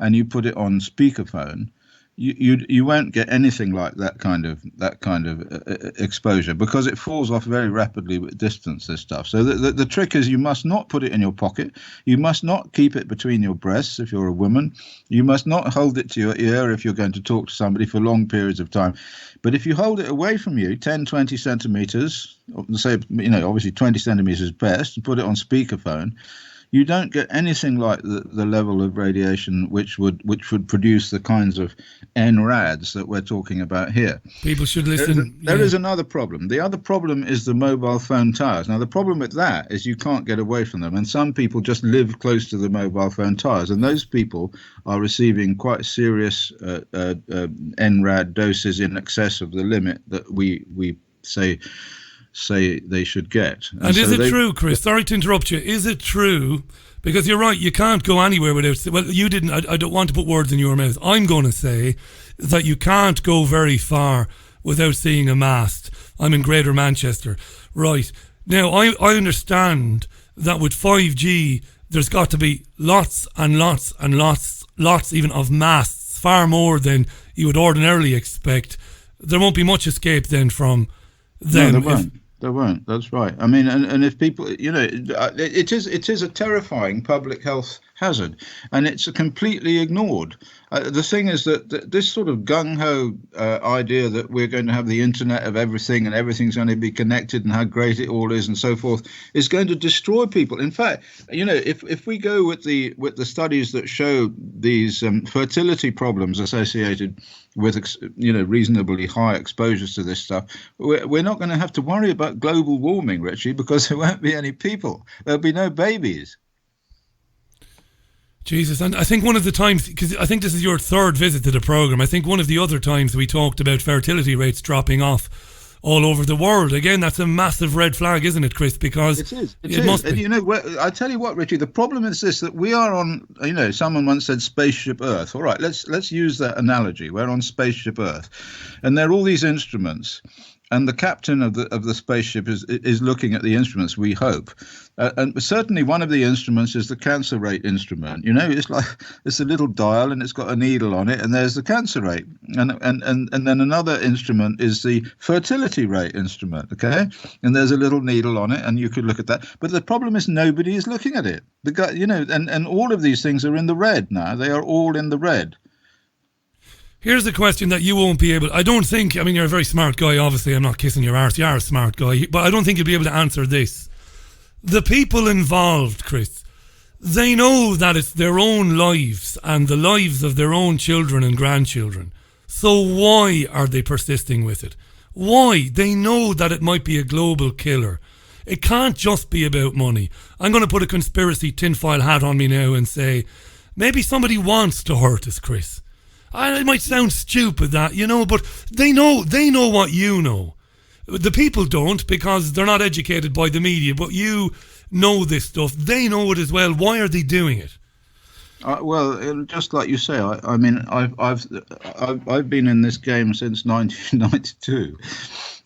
and you put it on speakerphone, you won't get anything like that kind of exposure, because it falls off very rapidly with distance, this stuff. So the trick is, you must not put it in your pocket. You must not keep it between your breasts if you're a woman. You must not hold it to your ear if you're going to talk to somebody for long periods of time. But if you hold it away from you, 10, 20 centimeters, say, obviously 20 centimeters is best, and put it on speakerphone, you don't get anything like the level of radiation which would produce the kinds of NRADs that we're talking about here. People should listen. There is another problem. The other problem is the mobile phone towers. Now, the problem with that is you can't get away from them, and some people just live close to the mobile phone towers, and those people are receiving quite serious NRAD doses in excess of the limit that we say they should get. And is it true, Chris? Sorry to interrupt you. Is it true? Because you're right, you can't go anywhere without... Well, you didn't... I don't want to put words in your mouth. I'm going to say that you can't go very far without seeing a mast. I'm in Greater Manchester. Right. Now, I understand that with 5G, there's got to be lots and lots and lots even of masts, far more than you would ordinarily expect. There won't be much escape then from them. No, there won't. They won't. That's right. I mean, and if people, it is a terrifying public health hazard, and it's completely ignored. The thing is that this sort of gung-ho idea that we're going to have the internet of everything and everything's going to be connected and how great it all is and so forth is going to destroy people. In fact, if we go with the studies that show these fertility problems associated with reasonably high exposures to this stuff, we're not going to have to worry about global warming, Richie, because there won't be any people. There'll be no babies. Jesus, and I think one of the times, because I think this is your third visit to the programme, I think one of the other times we talked about fertility rates dropping off all over the world. Again, that's a massive red flag, isn't it, Chris? Because it is. It must be. I tell you what, Richie, the problem is this, that we are on, someone once said spaceship Earth. All right, let's use that analogy. We're on spaceship Earth, and there are all these instruments. And the captain of the spaceship is looking at the instruments, we hope. And certainly one of the instruments is the cancer rate instrument. It's a little dial and it's got a needle on it, and there's the cancer rate. And then another instrument is the fertility rate instrument, okay? And there's a little needle on it, and you could look at that. But the problem is nobody is looking at it. The guy, and all of these things are in the red now. They are all in the red. Here's a question that you won't be able... you're a very smart guy, obviously. I'm not kissing your arse. You are a smart guy. But I don't think you'll be able to answer this. The people involved, Chris, they know that it's their own lives and the lives of their own children and grandchildren. So why are they persisting with it? Why? They know that it might be a global killer. It can't just be about money. I'm going to put a conspiracy tinfoil hat on me now and say, maybe somebody wants to hurt us, Chris. It might sound stupid that, but they know what you know. The people don't, because they're not educated by the media, but you know this stuff. They know it as well. Why are they doing it? Well, just like you say, I've been in this game since 1992.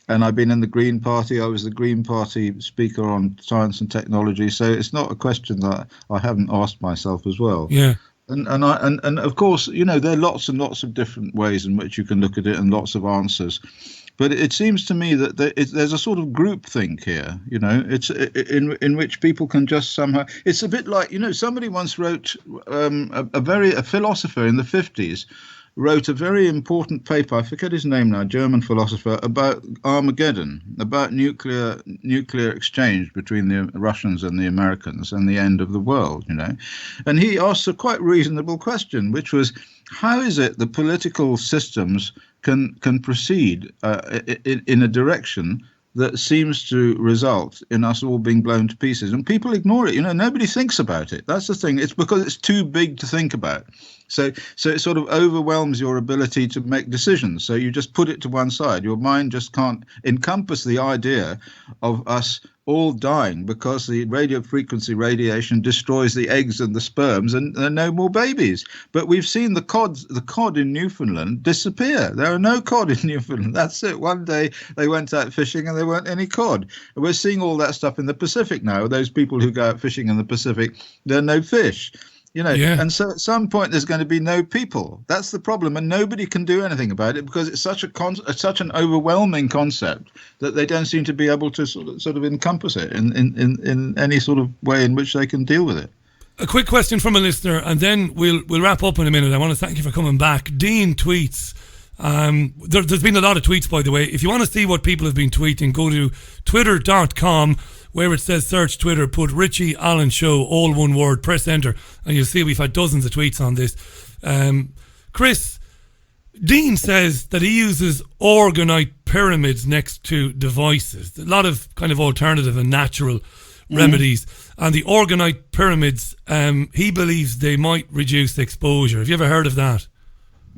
And I've been in the Green Party. I was the Green Party speaker on science and technology. So it's not a question that I haven't asked myself as well. Yeah. And of course, there are lots and lots of different ways in which you can look at it and lots of answers. But it seems to me that there's a sort of groupthink here, it's in which people can just somehow. It's a bit like, somebody once wrote, a philosopher in the 50s wrote a very important paper, I forget his name now, German philosopher, about Armageddon, about nuclear exchange between the Russians and the Americans and the end of the world, And he asked a quite reasonable question, which was, how is it the political systems can proceed in a direction that seems to result in us all being blown to pieces? And people ignore it. Nobody thinks about it. That's the thing. It's because it's too big to think about. So it sort of overwhelms your ability to make decisions. So you just put it to one side. Your mind just can't encompass the idea of us all dying because the radio frequency radiation destroys the eggs and the sperms, and there are no more babies. But we've seen the cod in Newfoundland disappear. There are no cod in Newfoundland. That's it. One day they went out fishing and there weren't any cod. And we're seeing all that stuff in the Pacific now. Those people who go out fishing in the Pacific, there are no fish. And so at some point there's going to be no people. That's the problem, and nobody can do anything about it because it's such an overwhelming concept that they don't seem to be able to sort of encompass it in any sort of way in which they can deal with it. A quick question from a listener, and then we'll wrap up in a minute. I want to thank you for coming back. Dean tweets. There's been a lot of tweets, by the way. If you want to see what people have been tweeting, go to twitter.com. where it says search Twitter, put Richie Allen Show, all one word, press enter, and you'll see we've had dozens of tweets on this. Chris, Dean says that he uses orgonite pyramids next to devices. A lot of kind of alternative and natural remedies. And the orgonite pyramids, he believes they might reduce exposure. Have you ever heard of that?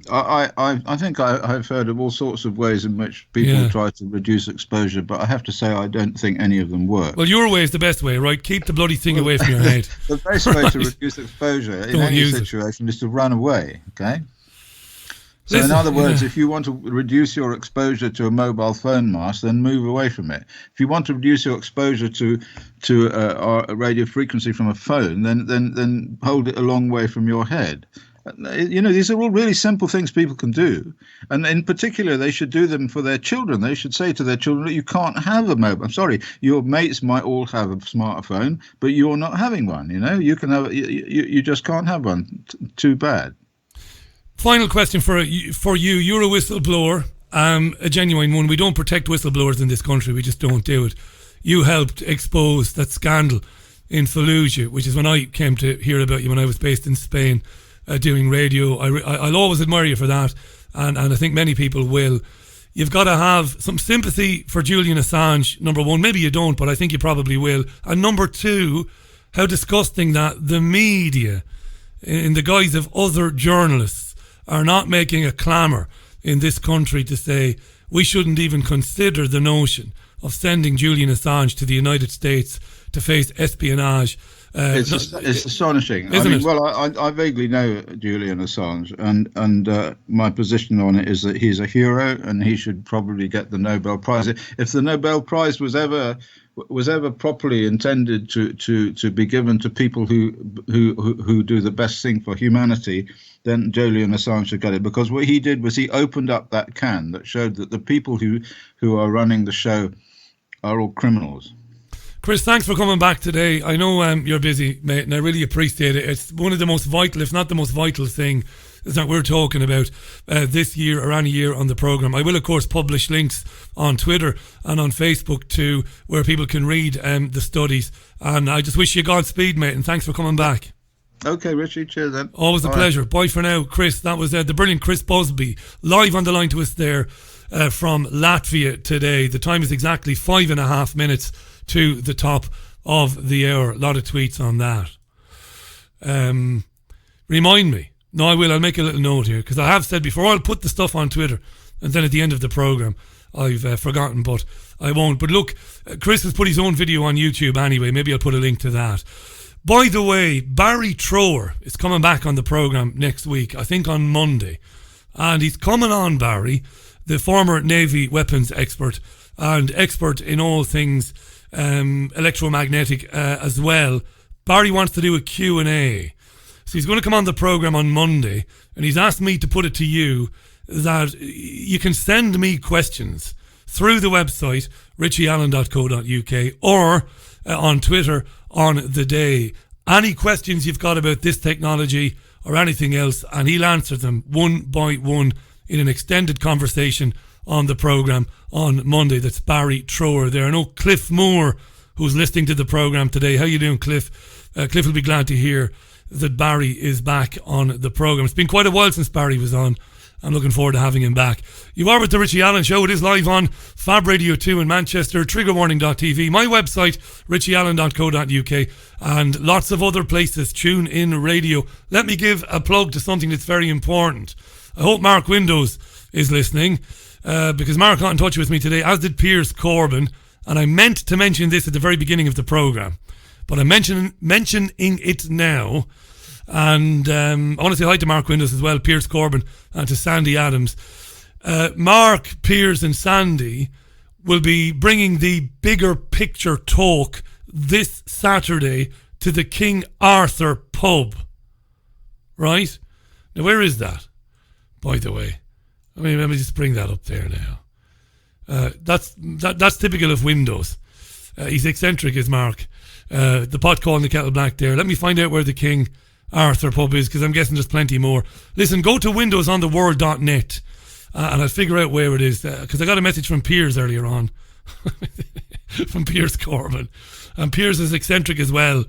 I think I've heard of all sorts of ways in which people try to reduce exposure, but I have to say I don't think any of them work. Well, your way is the best way, right? Keep the bloody thing away from your head. The best way to reduce exposure in any situation is to run away, okay? So in other words, if you want to reduce your exposure to a mobile phone mast, then move away from it. If you want to reduce your exposure to a radio frequency from a phone, then hold it a long way from your head. These are all really simple things people can do. And in particular, they should do them for their children. They should say to their children that you can't have a mobile. I'm sorry, your mates might all have a smartphone, but you're not having one. You can have. You just can't have one. Too bad. Final question for you. You're a whistleblower, a genuine one. We don't protect whistleblowers in this country. We just don't do it. You helped expose that scandal in Fallujah, which is when I came to hear about you when I was based in Spain. Doing radio. I'll always admire you for that, and I think many people will. You've got to have some sympathy for Julian Assange, number one. Maybe you don't, but I think you probably will. And number two, how disgusting that the media, in the guise of other journalists, are not making a clamour in this country to say we shouldn't even consider the notion of sending Julian Assange to the United States to face espionage. It's astonishing. I vaguely know Julian Assange, and my position on it is that he's a hero, and he should probably get the Nobel Prize. If the Nobel Prize was ever properly intended to be given to people who do the best thing for humanity, then Julian Assange should get it, because what he did was he opened up that can that showed that the people who are running the show are all criminals. Chris, thanks for coming back today. I know you're busy, mate, and I really appreciate it. It's one of the most vital, if not the most vital thing that we're talking about this year or any year on the programme. I will, of course, publish links on Twitter and on Facebook to where people can read the studies. And I just wish you Godspeed, mate, and thanks for coming back. Okay, Richie, cheers then. Always a pleasure. Bye for now, Chris. That was the brilliant Chris Busby, live on the line to us there from Latvia today. The time is exactly 5.5 minutes to the top of the hour. A lot of tweets on that. Remind me. No, I will. I'll make a little note here, because I have said before I'll put the stuff on Twitter, and then at the end of the programme I've forgotten, but I won't. But look, Chris has put his own video on YouTube anyway. Maybe I'll put a link to that. By the way, Barry Trower is coming back on the programme next week, I think on Monday. And he's coming on, Barry, the former Navy weapons expert and expert in all things electromagnetic as well. Barry wants to do a Q&A. So he's going to come on the programme on Monday, and he's asked me to put it to you that you can send me questions through the website richieallen.co.uk or on Twitter on the day. Any questions you've got about this technology or anything else, and he'll answer them one by one in an extended conversation on the programme on Monday. That's Barry Trower there. I know Cliff Moore, who's listening to the programme today. How you doing, Cliff? Cliff will be glad to hear that Barry is back on the programme. It's been quite a while since Barry was on. I'm looking forward to having him back. You are with the Richie Allen Show. It is live on Fab Radio 2 in Manchester, triggerwarning.tv, my website, richieallen.co.uk, and lots of other places. Tune in radio. Let me give a plug to something that's very important. I hope Mark Windows is listening, because Mark got in touch with me today, as did Piers Corbyn, and I meant to mention this at the very beginning of the programme, but I'm mentioning it now. And I want to say hi to Mark Windows as well, Piers Corbyn, and to Sandy Adams. Mark, Piers and Sandy will be bringing the bigger picture talk this Saturday to the King Arthur pub. Right? Now, where is that, by the way? I mean, let me just bring that up there now. That's typical of Windows. He's eccentric, is Mark. The pot calling the kettle black there. Let me find out where the King Arthur pub is, because I'm guessing there's plenty more. Listen, go to windowsontheworld.net and I'll figure out where it is, because I got a message from Piers earlier on from Piers Corbyn, and Piers is eccentric as well,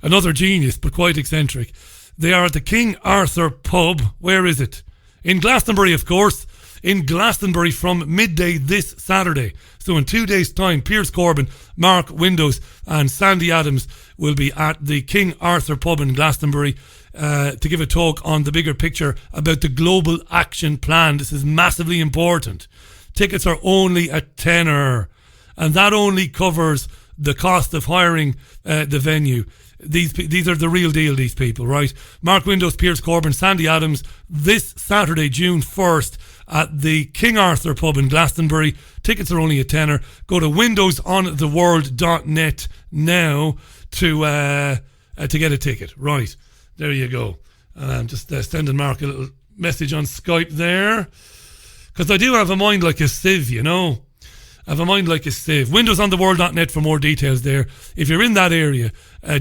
another genius but quite eccentric. They are at the King Arthur pub. Where is it? In Glastonbury, of course. In Glastonbury from midday this Saturday. So in 2 days' time, Piers Corbyn, Mark Windows and Sandy Adams will be at the King Arthur pub in Glastonbury to give a talk on the bigger picture about the Global Action Plan. This is massively important. Tickets are only a tenner, and that only covers the cost of hiring the venue. These are the real deal, these people, right? Mark Windows, Piers Corbyn, Sandy Adams, this Saturday, June 1st, at the King Arthur pub in Glastonbury. Tickets are only a tenner. Go to windowsontheworld.net now to get a ticket. Right, there you go. I'm just sending Mark a little message on Skype there. Because I do have a mind like a sieve, you know. I have a mind like a sieve. Windowsontheworld.net for more details there. If you're in that area,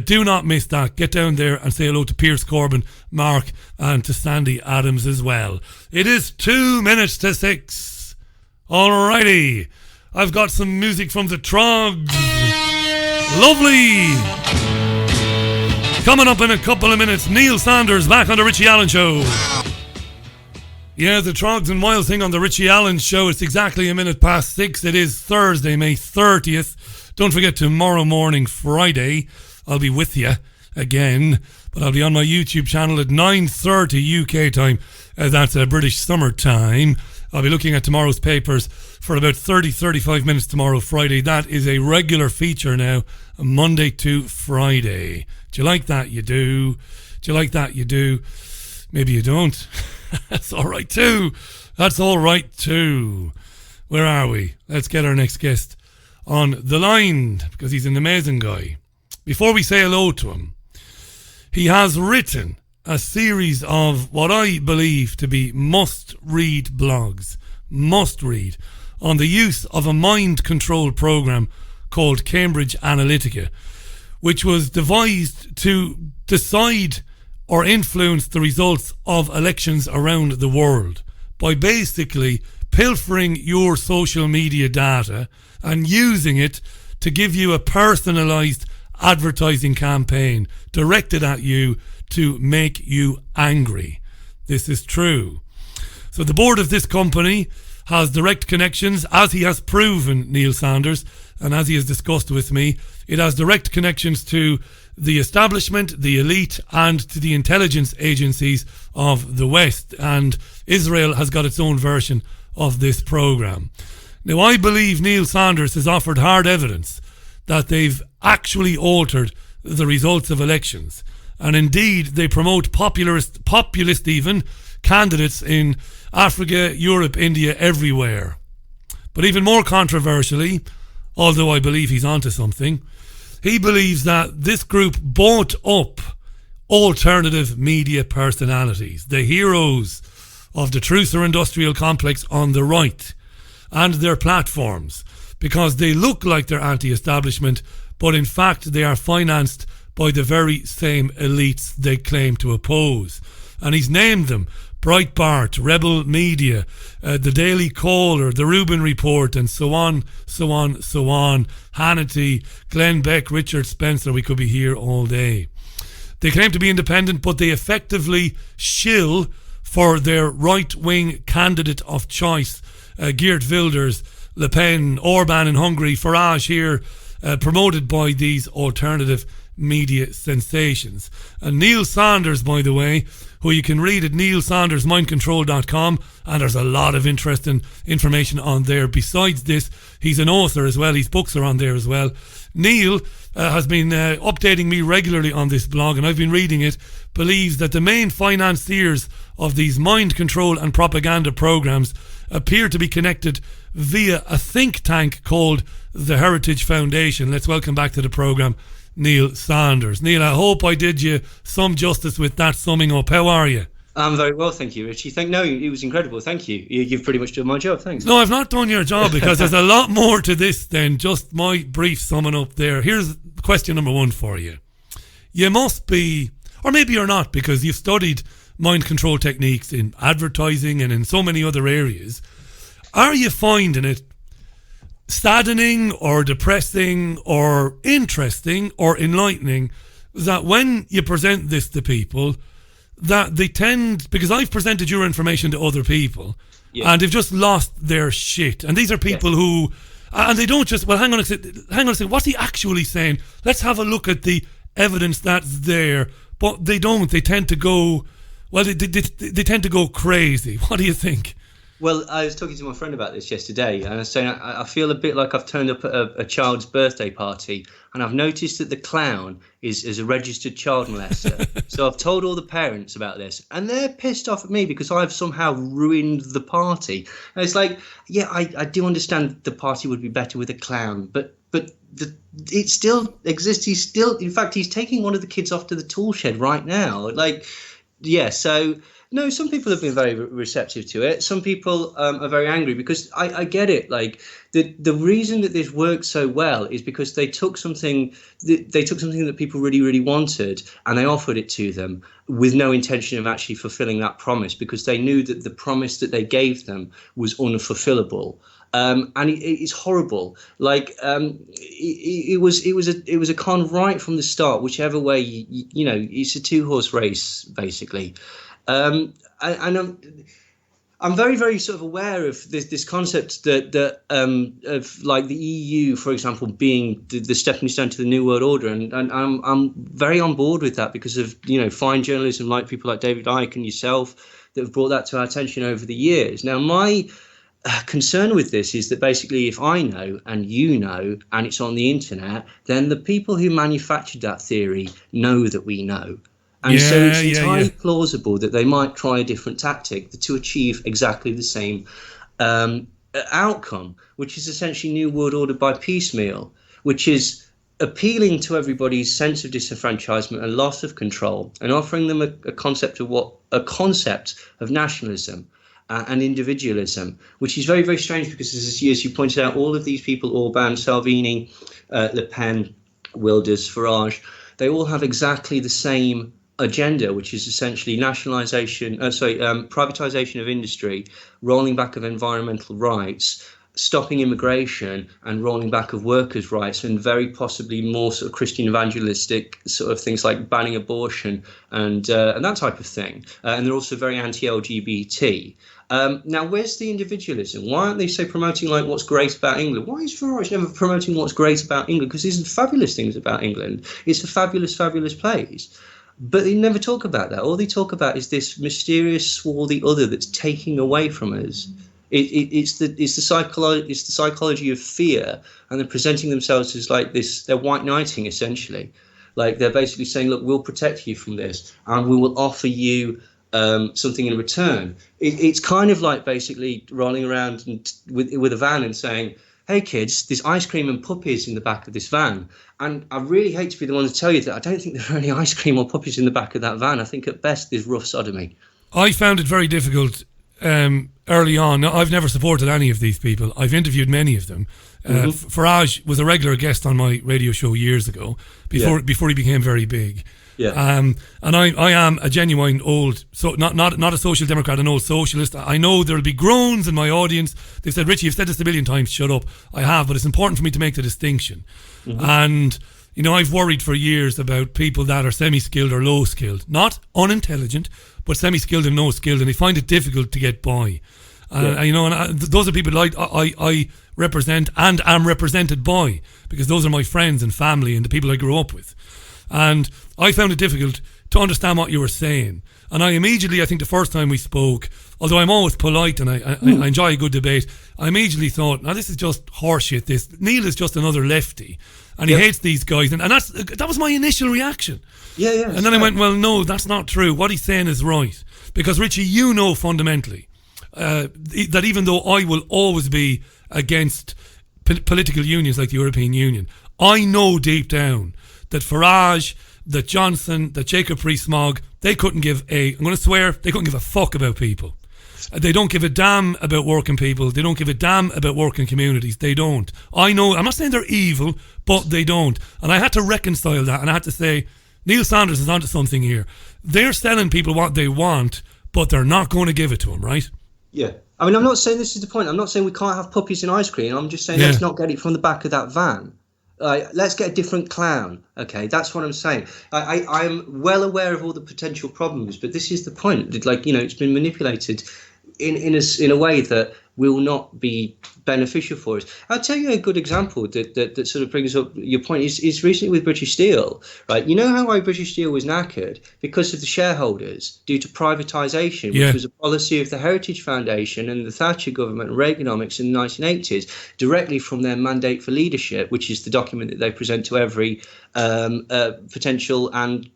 do not miss that. Get down there and say hello to Pierce Corbin, Mark, and to Sandy Adams as well. It is 2 minutes to 6. Alrighty. I've got some music from the Trogs. Lovely. Coming up in a couple of minutes, Neil Sanders back on the Richie Allen Show. Yeah, the Trogs and Wild Thing on the Richie Allen Show. It's exactly 6:01. It is Thursday, May 30th. Don't forget, tomorrow morning, Friday, I'll be with you again. But I'll be on my YouTube channel at 9:30 UK time. That's British summer time. I'll be looking at tomorrow's papers for about 30-35 minutes tomorrow, Friday. That is a regular feature now, Monday to Friday. Do you like that? You do. Do you like that? You do. Maybe you don't. That's all right too. That's all right too. Where are we? Let's get our next guest on the line because he's an amazing guy. Before we say hello to him, he has written a series of what I believe to be must-read blogs, must-read, on the use of a mind control program called Cambridge Analytica, which was devised to decide or influence the results of elections around the world by basically pilfering your social media data and using it to give you a personalised advertising campaign directed at you to make you angry. This is true. So the board of this company has direct connections, as he has proven, Neil Sanders, and as he has discussed with me, it has direct connections to the establishment, the elite, and to the intelligence agencies of the West. And Israel has got its own version of this program. Now, I believe Neil Sanders has offered hard evidence that they've actually altered the results of elections. And indeed, they promote populist even, candidates in Africa, Europe, India, everywhere. But even more controversially, although I believe he's onto something, he believes that this group bought up alternative media personalities, the heroes of the truther industrial complex on the right, and their platforms, because they look like they're anti-establishment, but in fact they are financed by the very same elites they claim to oppose. And he's named them: Breitbart, Rebel Media, the Daily Caller, the Rubin Report, and so on, so on, so on. Hannity, Glenn Beck, Richard Spencer. We could be here all day. They claim to be independent, but they effectively shill for their right-wing candidate of choice, Geert Wilders, Le Pen, Orban in Hungary, Farage here, promoted by these alternative media sensations. And Neil Sanders, by the way, who you can read at neilsandersmindcontrol.com, and there's a lot of interesting information on there. Besides this, he's an author as well. His books are on there as well. Neil has been updating me regularly on this blog, and I've been reading it, believes that the main financiers of these mind control and propaganda programs appear to be connected via a think tank called the Heritage Foundation. Let's welcome back to the program Neil Sanders. Neil, I hope I did you some justice with that summing up. How are you? I'm very well, thank you, Richie. No, it was incredible. Thank you. You've pretty much done my job. Thanks. No, I've not done your job, because there's a lot more to this than just my brief summing up there. Here's question number one for you. You must be, or maybe you're not, because you've studied mind control techniques in advertising and in so many other areas. Are you finding it saddening or depressing or interesting or enlightening that when you present this to people, that they tend, because I've presented your information to other people, and they've just lost their shit, and these are people who, and they don't just, well, hang on a second, what's he actually saying? Let's have a look at the evidence that's there. But they don't. They tend to go, well, they tend to go crazy. What do you think? Well, I was talking to my friend about this yesterday, and I was saying I feel a bit like I've turned up at a child's birthday party, and I've noticed that the clown is a registered child molester. So I've told all the parents about this, and they're pissed off at me because I've somehow ruined the party. And it's like, yeah, I do understand the party would be better with a clown, but it still exists. In fact, he's taking one of the kids off to the tool shed right now. Like, yeah, so no, some people have been very receptive to it. Some people are very angry because I get it. Like the reason that this worked so well is because they took something that people really, really wanted and they offered it to them with no intention of actually fulfilling that promise, because they knew that the promise that they gave them was unfulfillable. And it's horrible. Like it was a con right from the start. Whichever way you know, it's a 2-horse race basically. And I'm very, very sort of aware of this concept that of like the EU, for example, being the stepping stone to the New World Order, and I'm very on board with that because of, you know, fine journalism like people like David Icke and yourself that have brought that to our attention over the years. Now, my concern with this is that basically if I know and you know and it's on the internet, then the people who manufactured that theory know that we know. And so it's entirely plausible that they might try a different tactic to achieve exactly the same outcome, which is essentially New World Order by piecemeal, which is appealing to everybody's sense of disenfranchisement and loss of control and offering them a concept of nationalism and individualism, which is very, very strange because, as you pointed out, all of these people, Orban, Salvini, Le Pen, Wilders, Farage, they all have exactly the same agenda, which is essentially privatization of industry, rolling back of environmental rights, stopping immigration, and rolling back of workers' rights, and very possibly more sort of Christian evangelistic sort of things like banning abortion and that type of thing. And they're also very anti-LGBT. Now, where's the individualism? Why aren't they promoting like what's great about England? Why is Farage never promoting what's great about England? Because there's fabulous things about England. It's a fabulous, fabulous place. But they never talk about that. All they talk about is this mysterious, swarthy other that's taking away from us. It's the psychology of fear, and they're presenting themselves as like this. They're white knighting essentially, like they're basically saying, "Look, we'll protect you from this, and we will offer you something in return." It's kind of like basically rolling around with a van and saying, "Hey kids, there's ice cream and puppies in the back of this van." And I really hate to be the one to tell you that I don't think there are any ice cream or puppies in the back of that van. I think at best there's rough sodomy. I found it very difficult early on. Now, I've never supported any of these people. I've interviewed many of them. Farage was a regular guest on my radio show years ago, before he became very big. Yeah. And I am a genuine old, not a social democrat, an old socialist. I know there'll be groans in my audience. They said, "Richie, you've said this a billion times, shut up." I have, but it's important for me to make the distinction. And, you know, I've worried for years about people that are semi-skilled or low-skilled, not unintelligent, but semi-skilled and low-skilled, and they find it difficult to get by. You know, and those are people like I represent and am represented by, because those are my friends and family and the people I grew up with. And I found it difficult to understand what you were saying. And I immediately, I think the first time we spoke, although I'm always polite and I enjoy a good debate, I immediately thought, now this is just horseshit. Neil is just another lefty. And he hates these guys. And that was my initial reaction. Yeah. And then I went, well, no, that's not true. What he's saying is right. Because, Richie, you know fundamentally that even though I will always be against political unions like the European Union, I know deep down that Farage, that Johnson, that Jacob Rees-Mogg, they couldn't give I'm going to swear, they couldn't give a fuck about people. They don't give a damn about working people. They don't give a damn about working communities. They don't. I know, I'm not saying they're evil, but they don't. And I had to reconcile that, and I had to say, Neil Sanders is onto something here. They're selling people what they want, but they're not going to give it to them, right? Yeah. I mean, I'm not saying this is the point. I'm not saying we can't have puppies and ice cream. I'm just saying let's not get it from the back of that van. Let's get a different clown. Okay, that's what I'm saying. I'm well aware of all the potential problems, but this is the point. Like, you know, it's been manipulated in a way that will not be beneficial for us. I'll tell you a good example that sort of brings up your point is recently with British Steel, right? You know how British Steel was knackered? Because of the shareholders due to privatisation, which was a policy of the Heritage Foundation and the Thatcher government and Reaganomics in the 1980s, directly from their mandate for leadership, which is the document that they present to every potential and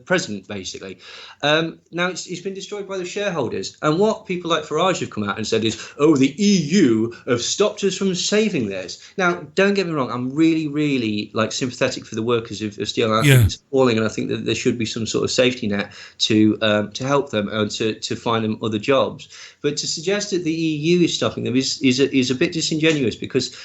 president, basically. Now it's been destroyed by the shareholders. And what people like Farage have come out and said is, oh, the EU have stopped us from saving this. Now, don't get me wrong, I'm really, really like sympathetic for the workers of steel. I think it's appalling, and I think that there should be some sort of safety net to help them and to find them other jobs. But to suggest that the EU is stopping them is a bit disingenuous, because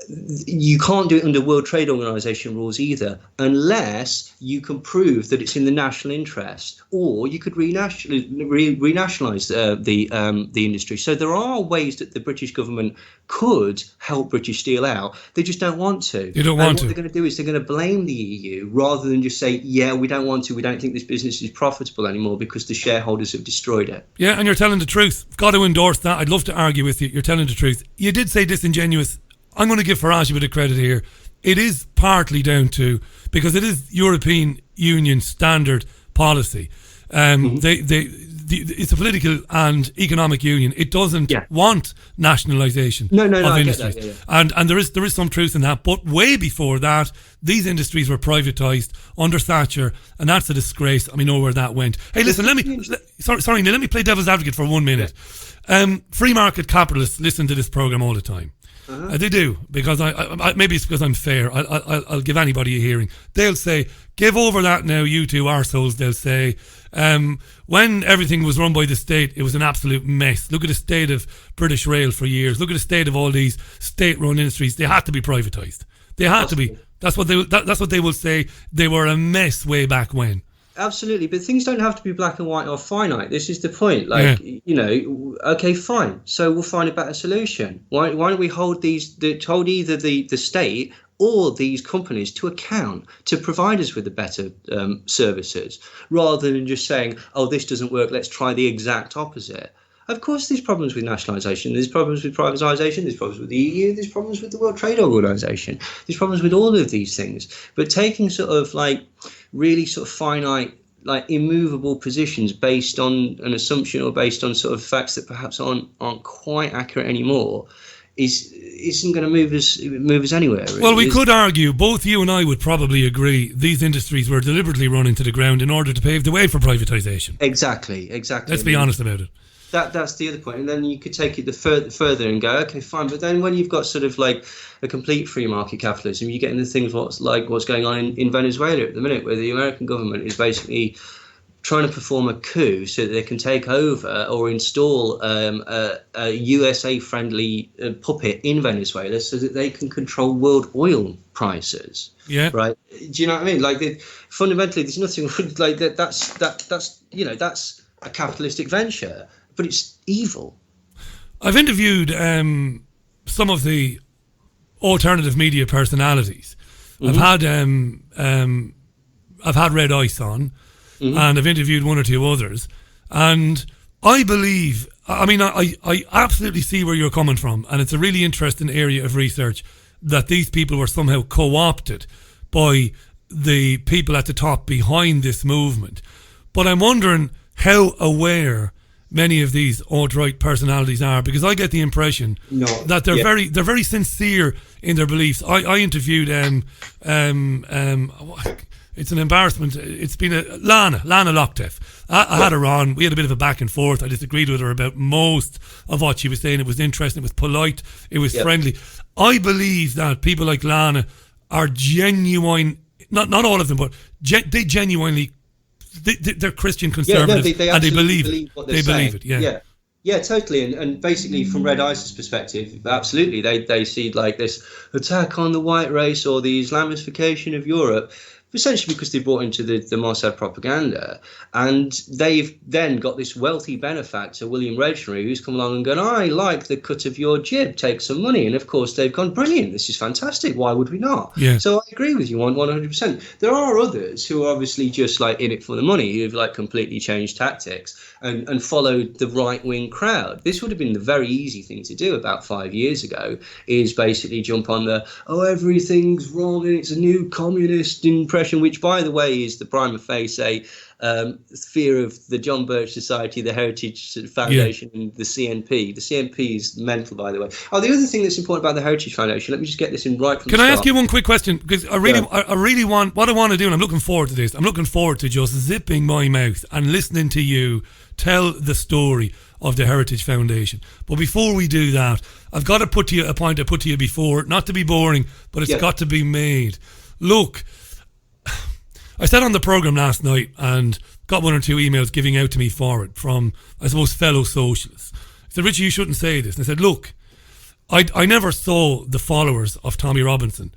you can't do it under World Trade Organization rules either, unless you can prove that it's in the national interest, or you could renationalize the industry. So there are ways that the British government could help British Steel out. They just don't want to. They don't want to. What they're going to do is they're going to blame the EU rather than just say, yeah, we don't want to. We don't think this business is profitable anymore because the shareholders have destroyed it. Yeah, and you're telling the truth. Got to endorse that. I'd love to argue with you. You're telling the truth. You did say disingenuous. I'm going to give Farage a bit of credit here. It is partly down to, because it is European Union standard policy. It's a political and economic union. It doesn't want nationalisation of industries. I get that, And there is some truth in that. But way before that, these industries were privatised under Thatcher, and that's a disgrace. And we know where that went. Hey, listen, let me play devil's advocate for 1 minute. Free market capitalists listen to this programme all the time. They do, because I maybe it's because I'm fair. I'll give anybody a hearing. They'll say, give over that now, you two arseholes. They'll say, when everything was run by the state, it was an absolute mess. Look at the state of British Rail for years. Look at the state of all these state-run industries. They had to be privatised. They had to be. That's what they will say. They were a mess way back when. Absolutely, but things don't have to be black and white or finite. This is the point. Okay, fine. So we'll find a better solution. Why don't we hold either the state or these companies to account to provide us with the better services, rather than just saying, oh, this doesn't work, let's try the exact opposite. Of course, there's problems with nationalisation, there's problems with privatisation, there's problems with the EU, there's problems with the World Trade Organisation, there's problems with all of these things. But taking sort of like really sort of finite, like immovable positions based on an assumption or based on sort of facts that perhaps aren't quite accurate anymore isn't going to move us anywhere. Really. Well, we could argue, both you and I would probably agree, these industries were deliberately run into the ground in order to pave the way for privatisation. Exactly. Let's be honest about it. That's the other point. And then you could take it further and go, okay, fine. But then when you've got sort of like a complete free market capitalism, you get into things what's going on in Venezuela at the minute, where the American government is basically trying to perform a coup so that they can take over or install a USA-friendly puppet in Venezuela so that they can control world oil prices. Yeah. Right. Do you know what I mean? Like, fundamentally, there's nothing like that. That's a capitalistic venture, but it's evil. I've interviewed some of the alternative media personalities. Mm-hmm. I've had Red Ice on. Mm-hmm. And I've interviewed one or two others, and I believe, I absolutely see where you're coming from, and it's a really interesting area of research that these people were somehow co-opted by the people at the top behind this movement. But I'm wondering how aware many of these alt-right personalities are, because I get the impression that they're very sincere in their beliefs. I interviewed it's an embarrassment. It's been Lana Lockteff. I had her on. We had a bit of a back and forth. I disagreed with her about most of what she was saying. It was interesting. It was polite. It was friendly. I believe that people like Lana are genuine. Not all of them, but they genuinely. They're Christian conservatives, and they believe it. They believe it. Yeah, totally. And basically, from Red Ice's perspective, absolutely, they see like this attack on the white race or the Islamification of Europe, essentially because they bought into the Mossad propaganda, and they've then got this wealthy benefactor, William Regnary, who's come along and gone, I like the cut of your jib, take some money. And of course they've gone, brilliant, this is fantastic, why would we not? Yeah. So I agree with you on 100%. There are others who are obviously just like in it for the money, who've like completely changed tactics and followed the right-wing crowd. This would have been the very easy thing to do about 5 years ago, is basically jump on the, everything's wrong and it's a new communist impression expression, which, by the way, is the prima facie fear of the John Birch Society, the Heritage Foundation, and the CNP. The CNP is mental, by the way. Oh, the other thing that's important about the Heritage Foundation, let me just get this in right from the start. Can I ask you one quick question? Because I really want, what I want to do, and I'm looking forward to this, I'm looking forward to just zipping my mouth and listening to you tell the story of the Heritage Foundation. But before we do that, I've got to put to you a point I put to you before, not to be boring, but it's got to be made. Look, I said on the programme last night and got one or two emails giving out to me for it from, I suppose, fellow socialists. I said, Richie, you shouldn't say this. And I said, look, I never saw the followers of Tommy Robinson,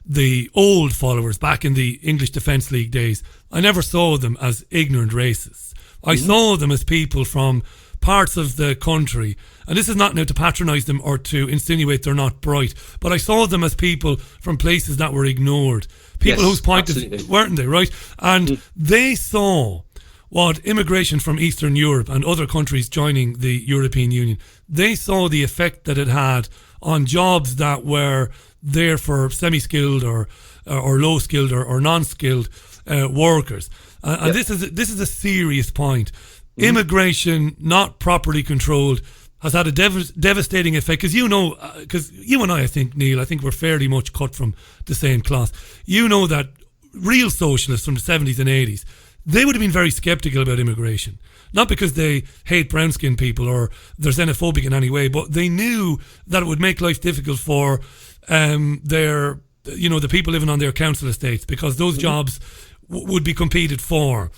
the old followers back in the English Defence League days. I never saw them as ignorant racists. I saw them as people from parts of the country, and this is not now to patronise them or to insinuate they're not bright, but I saw them as people from places that were ignored, people whose point of view, weren't they, right? And they saw what immigration from Eastern Europe and other countries joining the European Union, they saw the effect that it had on jobs that were there for semi-skilled or low-skilled or non-skilled workers. And this is a serious point. Immigration not properly controlled has had a devastating effect, because you and I think, Neil, I think we're fairly much cut from the same cloth. You know that real socialists from the 70s and 80s, they would have been very sceptical about immigration. Not because they hate brown-skinned people or they're xenophobic in any way, but they knew that it would make life difficult for the people living on their council estates, because those jobs would be competed for.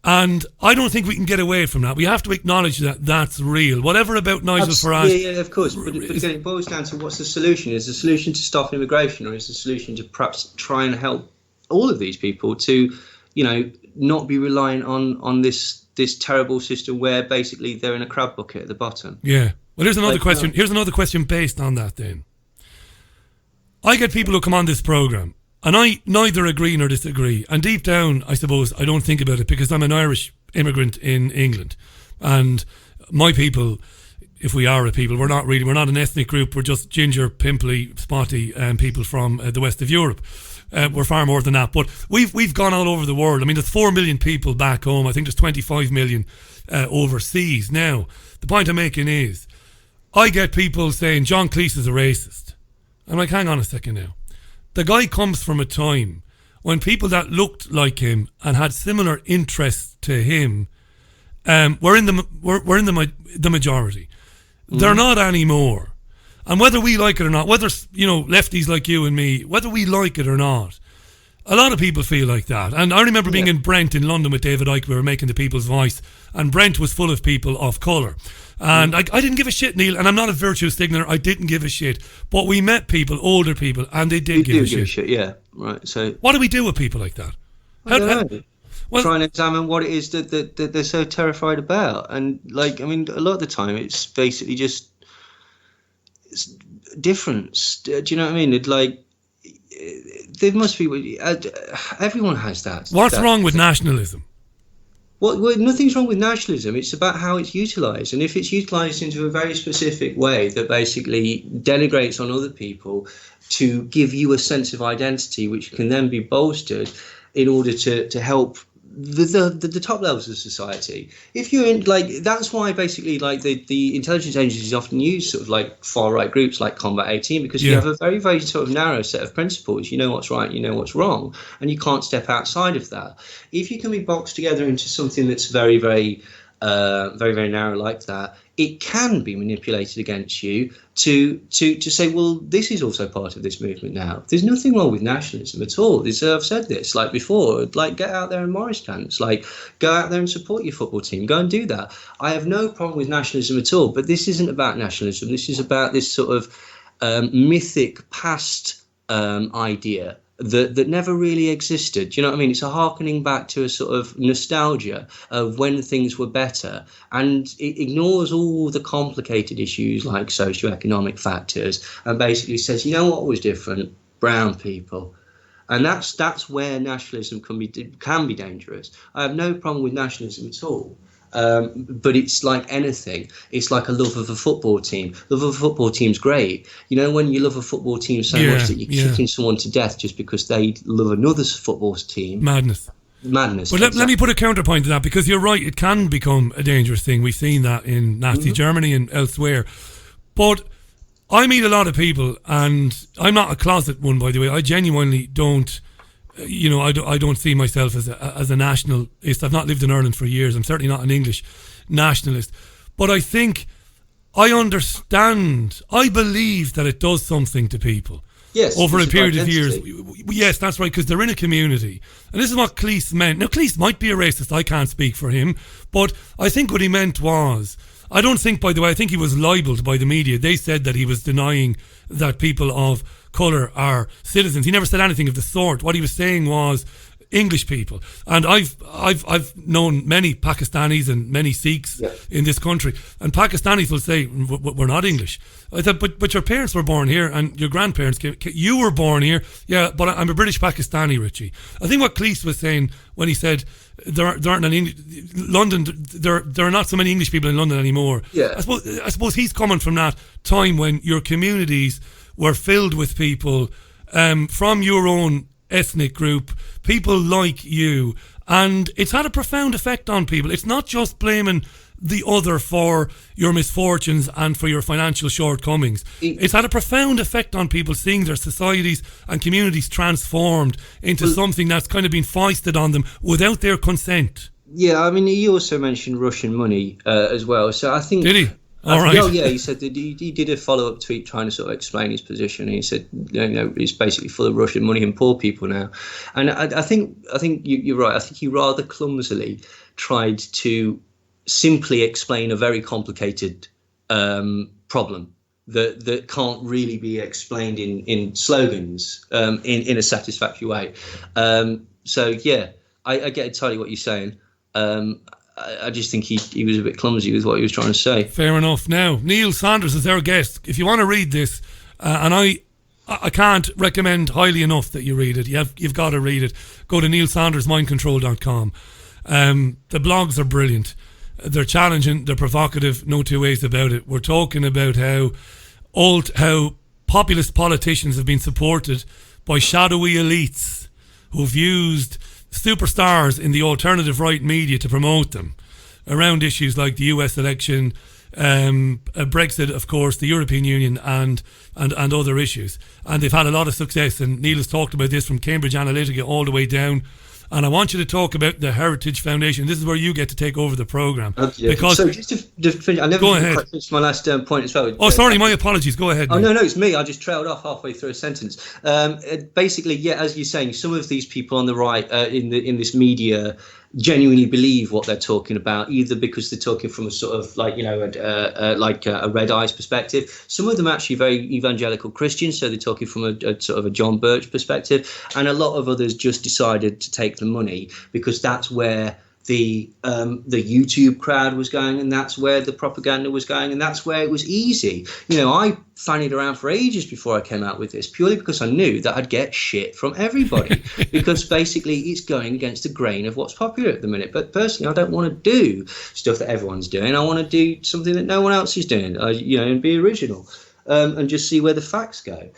And I don't think we can get away from that. We have to acknowledge that that's real. Whatever about Nigel Farage... Yeah, of course. But again, it boils down to what's the solution? Is the solution to stop immigration, or is the solution to perhaps try and help all of these people to, not be reliant on this terrible system where basically they're in a crab bucket at the bottom? Yeah. Well, here's another question. Here's another question based on that then. I get people who come on this programme, and I neither agree nor disagree. And deep down, I suppose, I don't think about it, because I'm an Irish immigrant in England. And my people, if we are a people, we're not an ethnic group. We're just ginger, pimply, spotty people from the west of Europe. We're far more than that. But we've gone all over the world. I mean, there's 4 million people back home. I think there's 25 million overseas. Now, the point I'm making is, I get people saying John Cleese is a racist. I'm like, hang on a second now. The guy comes from a time when people that looked like him and had similar interests to him were in the majority. They're not anymore. And whether we like it or not, whether lefties like you and me, whether we like it or not, a lot of people feel like that. And I remember being in Brent in London with David Icke. We were making The People's Voice, and Brent was full of people of colour. And I didn't give a shit, Neil, and I'm not a virtue signaler. I didn't give a shit. But we met people, older people, and they did give a shit. Yeah, right. So what do we do with people like that? I don't know. Try and examine what it is that they're so terrified about. And, a lot of the time it's basically just difference. Do you know what I mean? There must be... everyone has that. What's wrong with nationalism? Well, nothing's wrong with nationalism. It's about how it's utilised. And if it's utilised into a very specific way that basically denigrates on other people to give you a sense of identity, which can then be bolstered in order to help the top levels of society. If you're in, that's why basically the intelligence agencies often use sort of far right groups like Combat 18, because you have a very, very sort of narrow set of principles. You know what's right, you know what's wrong, and you can't step outside of that. If you can be boxed together into something that's very, very very, very narrow like that, it can be manipulated against you to say, well, this is also part of this movement now. There's nothing wrong with nationalism at all. I've said this before, get out there and Morris dance, go out there and support your football team, go and do that. I have no problem with nationalism at all, but this isn't about nationalism. This is about this sort of mythic past idea that never really existed. Do you know what I mean? It's a harkening back to a sort of nostalgia of when things were better, and it ignores all the complicated issues like socioeconomic factors and basically says, you know what was different? Brown people. And that's where nationalism can be dangerous. I have no problem with nationalism at all. But it's like anything. It's like a love of a football team. Love of a football team's great. You know, when you love a football team so much that you're kicking someone to death just because they love another football team. Madness. But let me put a counterpoint to that, because you're right, it can become a dangerous thing. We've seen that in Nazi Germany and elsewhere. But I meet a lot of people, and I'm not a closet one, by the way. I genuinely don't, I don't see myself as a nationalist. I've not lived in Ireland for years. I'm certainly not an English nationalist. But I think I understand, I believe that it does something to people. Yes, over a period of years. Yes, that's right, because they're in a community. And this is what Cleese meant. Now, Cleese might be a racist. I can't speak for him. But I think what he meant was, I don't think, by the way, I think he was libelled by the media. They said that he was denying that people of colour are citizens. He never said anything of the sort. What he was saying was English people. And I've known many Pakistanis and many Sikhs in this country, and Pakistanis will say, we're not English. I thought, but your parents were born here, and your grandparents you were born here. Yeah, but I'm a British Pakistani, Richie. I think what Cleese was saying when he said there aren't any London, there are not so many English people in London anymore. Yeah. I suppose he's coming from that time when your communities were filled with people from your own ethnic group, people like you, and it's had a profound effect on people. It's not just blaming the other for your misfortunes and for your financial shortcomings. It's had a profound effect on people, seeing their societies and communities transformed into something that's kind of been foisted on them without their consent. Yeah, I mean, he also mentioned Russian money as well. So I think... Did he? All right. Yeah, he said that he did a follow-up tweet trying to sort of explain his position. He said, it's basically full of Russian money and poor people now. And I think you're right. I think he rather clumsily tried to simply explain a very complicated problem that can't really be explained in slogans in a satisfactory way. So yeah, I get entirely what you're saying. I just think he was a bit clumsy with what he was trying to say. Fair enough. Now, Neil Saunders is our guest. If you want to read this, and I can't recommend highly enough that you read it. You've got to read it. Go to neilsaundersmindcontrol.com. The blogs are brilliant. They're challenging, they're provocative, no two ways about it. We're talking about how populist politicians have been supported by shadowy elites who've used superstars in the alternative right media to promote them around issues like the US election, Brexit, of course, the European Union, and other issues. And they've had a lot of success. And Neil has talked about this from Cambridge Analytica all the way down. And I want you to talk about the Heritage Foundation. This is where you get to take over the programme. Because so just to finish, I never quite finished my last point as well. Oh, sorry, my apologies. Go ahead. Oh, no, it's me. I just trailed off halfway through a sentence. Basically, yeah, as you're saying, some of these people on the right in this media genuinely believe what they're talking about, either because they're talking from a sort of a red eyes perspective. Some of them are actually very evangelical Christians, so they're talking from a sort of a John Birch perspective, and a lot of others just decided to take the money because that's where the YouTube crowd was going, and that's where the propaganda was going, and that's where it was easy. I fannied around for ages before I came out with this, purely because I knew that I'd get shit from everybody because basically it's going against the grain of what's popular at the minute. But personally, I don't want to do stuff that everyone's doing. I want to do something that no one else is doing, and be original. And just see where the facts go.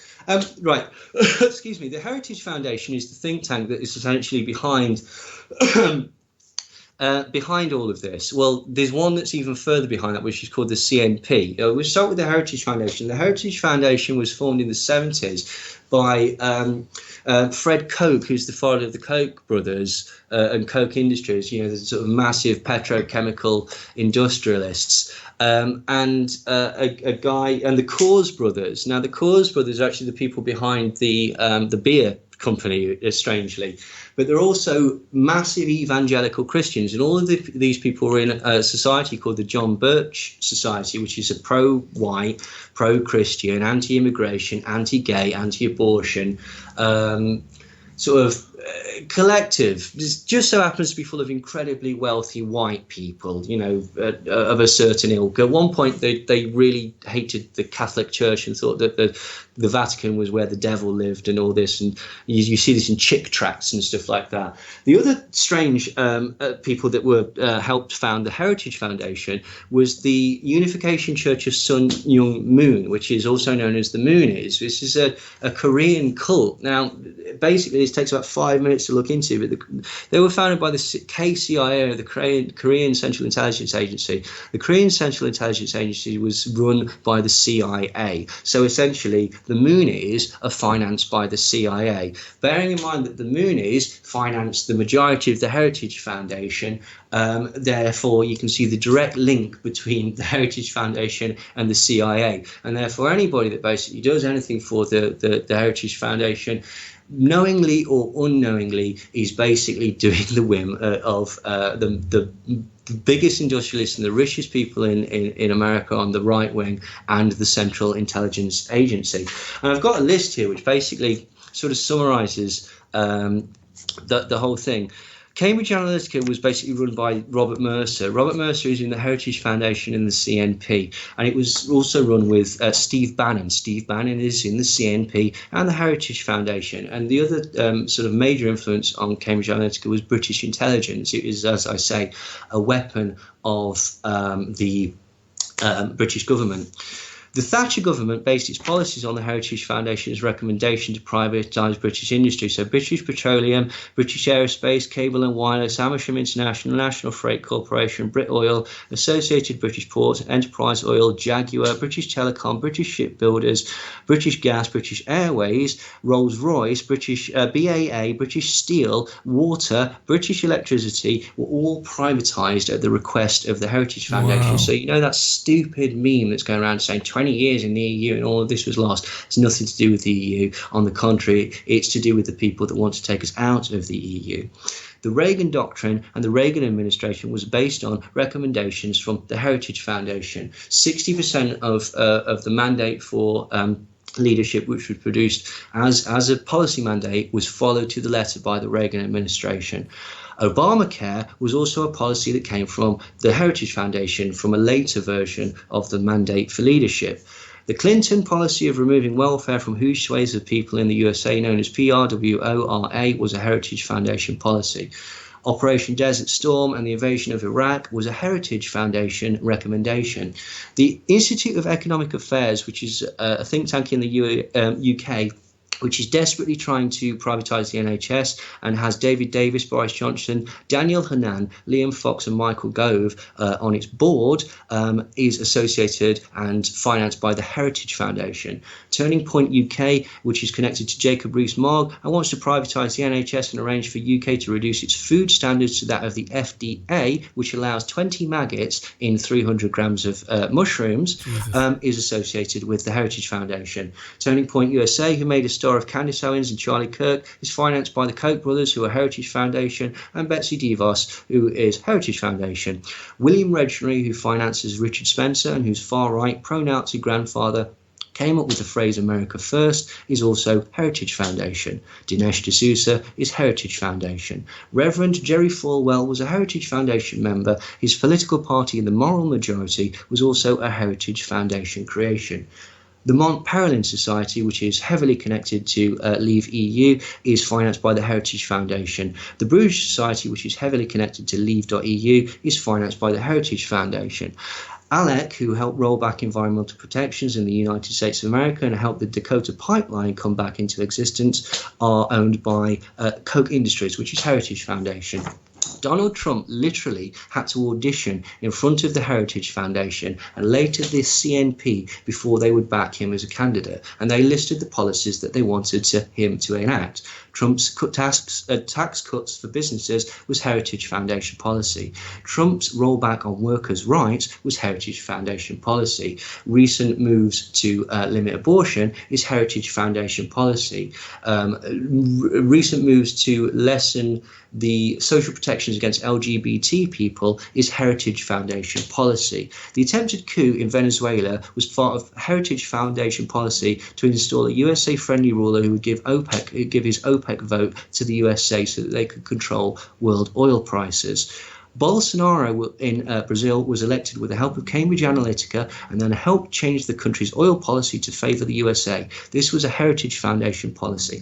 Right. Excuse me. The Heritage Foundation is the think tank that is essentially behind all of this. Well, there's one that's even further behind that, which is called the CNP. We'll start with the Heritage Foundation. The Heritage Foundation was formed in the 70s by Fred Koch, who's the father of the Koch brothers and Koch Industries, the sort of massive petrochemical industrialists. And a guy, and the Coors brothers. Now, the Coors brothers are actually the people behind the beer company, strangely. But they're also massive evangelical Christians, and all of these people were in a society called the John Birch Society, which is a pro-white, pro-Christian, anti-immigration, anti-gay, anti-abortion sort of collective just so happens to be full of incredibly wealthy white people, of a certain ilk. At one point, they really hated the Catholic Church and thought that the Vatican was where the devil lived and all this. And you see this in chick tracts and stuff like that. The other strange people that were helped found the Heritage Foundation was the Unification Church of Sun Myung Moon, which is also known as the Moonies. This is a Korean cult. Now, basically, this takes about 5 minutes to look into, but they were founded by the KCIA, the Korean Central Intelligence Agency. The Korean Central Intelligence Agency was run by the CIA. So essentially, the Moonies are financed by the CIA. Bearing in mind that the Moonies financed the majority of the Heritage Foundation, therefore you can see the direct link between the Heritage Foundation and the CIA. And therefore anybody that basically does anything for the Heritage Foundation, knowingly or unknowingly, is basically doing the whim of the biggest industrialists and the richest people in America on the right wing and the Central Intelligence Agency. And I've got a list here which basically sort of summarizes the whole thing. Cambridge Analytica was basically run by Robert Mercer. Robert Mercer is in the Heritage Foundation and the CNP, and it was also run with Steve Bannon. Steve Bannon is in the CNP and the Heritage Foundation. And the other sort of major influence on Cambridge Analytica was British intelligence. It is, as I say, a weapon of the British government. The Thatcher government based its policies on the Heritage Foundation's recommendation to privatise British industry. So British Petroleum, British Aerospace, Cable and Wireless, Amersham International, National Freight Corporation, Brit Oil, Associated British Ports, Enterprise Oil, Jaguar, British Telecom, British Shipbuilders, British Gas, British Airways, Rolls-Royce, British BAA, British Steel, Water, British Electricity were all privatised at the request of the Heritage Foundation. Wow. So that stupid meme that's going around saying 20 years in the EU and all of this was lost. It's nothing to do with the EU. On the contrary, it's to do with the people that want to take us out of the EU. The Reagan Doctrine and the Reagan administration was based on recommendations from the Heritage Foundation. 60% of the mandate for leadership, which was produced as a policy mandate, was followed to the letter by the Reagan administration. Obamacare was also a policy that came from the Heritage Foundation, from a later version of the mandate for leadership. The Clinton policy of removing welfare from huge swathes of people in the USA, known as PRWORA, was a Heritage Foundation policy. Operation Desert Storm and the invasion of Iraq was a Heritage Foundation recommendation. The Institute of Economic Affairs, which is a think tank in the UK, which is desperately trying to privatise the NHS and has David Davis, Boris Johnson, Daniel Hannan, Liam Fox and Michael Gove on its board, is associated and financed by the Heritage Foundation. Turning Point UK, which is connected to Jacob Rees-Mogg and wants to privatise the NHS and arrange for UK to reduce its food standards to that of the FDA, which allows 20 maggots in 300 grams of mushrooms, is associated with the Heritage Foundation. Turning Point USA, who made a star of Candice Owens and Charlie Kirk, is financed by the Koch brothers, who are Heritage Foundation, and Betsy DeVos, who is Heritage Foundation. William Regnary, who finances Richard Spencer and whose far-right pro-Nazi grandfather came up with the phrase America First, is also Heritage Foundation. Dinesh D'Souza is Heritage Foundation. Reverend Jerry Falwell was a Heritage Foundation member. His political party, the Moral Majority, was also a Heritage Foundation creation. The Mont Pelerin Society, which is heavily connected to Leave EU, is financed by the Heritage Foundation. The Bruges Society, which is heavily connected to Leave.eu, is financed by the Heritage Foundation. ALEC, who helped roll back environmental protections in the United States of America and helped the Dakota Pipeline come back into existence, are owned by Koch Industries, which is Heritage Foundation. Donald Trump literally had to audition in front of the Heritage Foundation and later the CNP before they would back him as a candidate, and they listed the policies that they wanted him to enact. Trump's tax cuts for businesses was Heritage Foundation policy. Trump's rollback on workers' rights was Heritage Foundation policy. Recent moves to limit abortion is Heritage Foundation policy. Recent moves to lessen the social protections against LGBT people is Heritage Foundation policy. The attempted coup in Venezuela was part of Heritage Foundation policy to install a USA-friendly ruler who would give his OPEC vote to the USA so that they could control world oil prices. Bolsonaro in Brazil was elected with the help of Cambridge Analytica and then helped change the country's oil policy to favour the USA. This was a Heritage Foundation policy.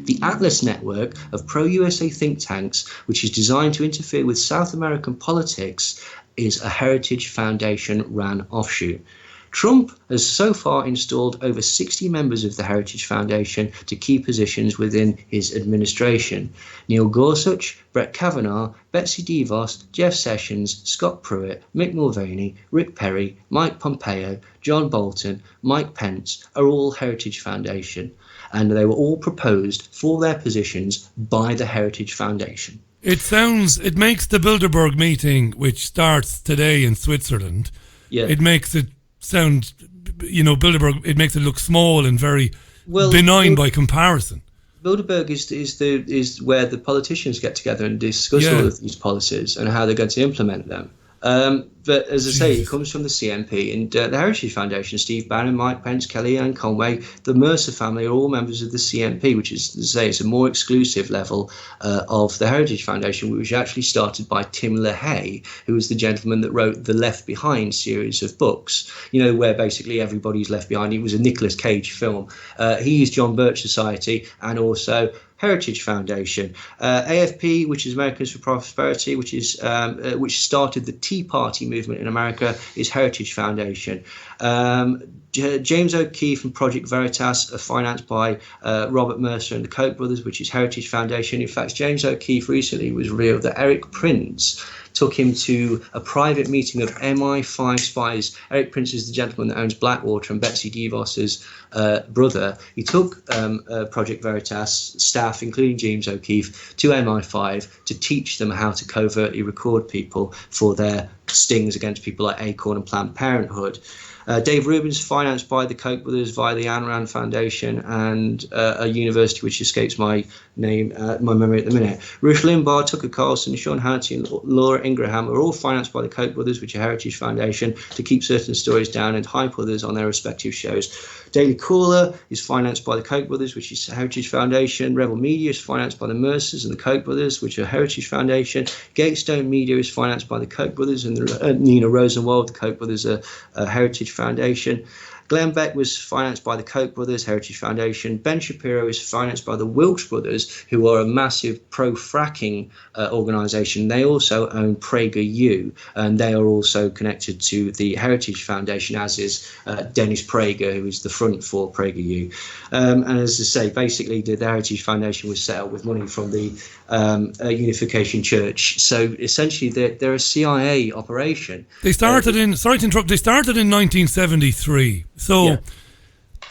The Atlas network of pro-USA think tanks, which is designed to interfere with South American politics, is a Heritage Foundation-run offshoot. Trump has so far installed over 60 members of the Heritage Foundation to key positions within his administration. Neil Gorsuch, Brett Kavanaugh, Betsy DeVos, Jeff Sessions, Scott Pruitt, Mick Mulvaney, Rick Perry, Mike Pompeo, John Bolton, Mike Pence are all Heritage Foundation, and they were all proposed for their positions by the Heritage Foundation. It makes the Bilderberg meeting, which starts today in Switzerland, it makes it sound, Bilderberg, it makes it look small and very benign by comparison. Bilderberg is where the politicians get together and discuss all of these policies and how they're going to implement them. But as I say, it comes from the CNP and the Heritage Foundation. Steve Bannon, Mike Pence, Kellyanne Conway, the Mercer family are all members of the CNP, which is to say it's a more exclusive level of the Heritage Foundation, which actually started by Tim LaHaye, who was the gentleman that wrote the Left Behind series of books, where basically everybody's left behind. It was a Nicolas Cage film. He is John Birch Society and also Heritage Foundation. AFP, which is Americans for Prosperity, which started the Tea Party movement in America, is Heritage Foundation. James O'Keefe and Project Veritas are financed by Robert Mercer and the Koch brothers, which is Heritage Foundation. In fact, James O'Keefe recently was revealed that Eric Prince took him to a private meeting of MI5 spies. Eric Prince is the gentleman that owns Blackwater and Betsy DeVos's brother. He took Project Veritas staff, including James O'Keefe, to MI5 to teach them how to covertly record people for their stings against people like Acorn and Planned Parenthood. Dave Rubin's financed by the Koch brothers via the Ayn Rand Foundation and a university which escapes my memory at the minute. Rush Limbaugh, Tucker Carlson, Sean Hannity and Laura Ingraham are all financed by the Koch brothers, which are Heritage Foundation, to keep certain stories down and hype others on their respective shows. Daily Caller is financed by the Koch brothers, which is Heritage Foundation. Rebel Media is financed by the Mercers and the Koch brothers, which are Heritage Foundation. Gatestone Media is financed by the Koch brothers and Nina Rosenwald. The Koch brothers are Heritage Foundation. Glenn Beck was financed by the Koch brothers, Heritage Foundation. Ben Shapiro is financed by the Wilkes brothers, who are a massive pro-fracking organisation. They also own PragerU, and they are also connected to the Heritage Foundation, as is Dennis Prager, who is the front for PragerU. And as I say, basically the Heritage Foundation was set up with money from the Unification Church. So essentially they're a CIA operation. They started in 1973. So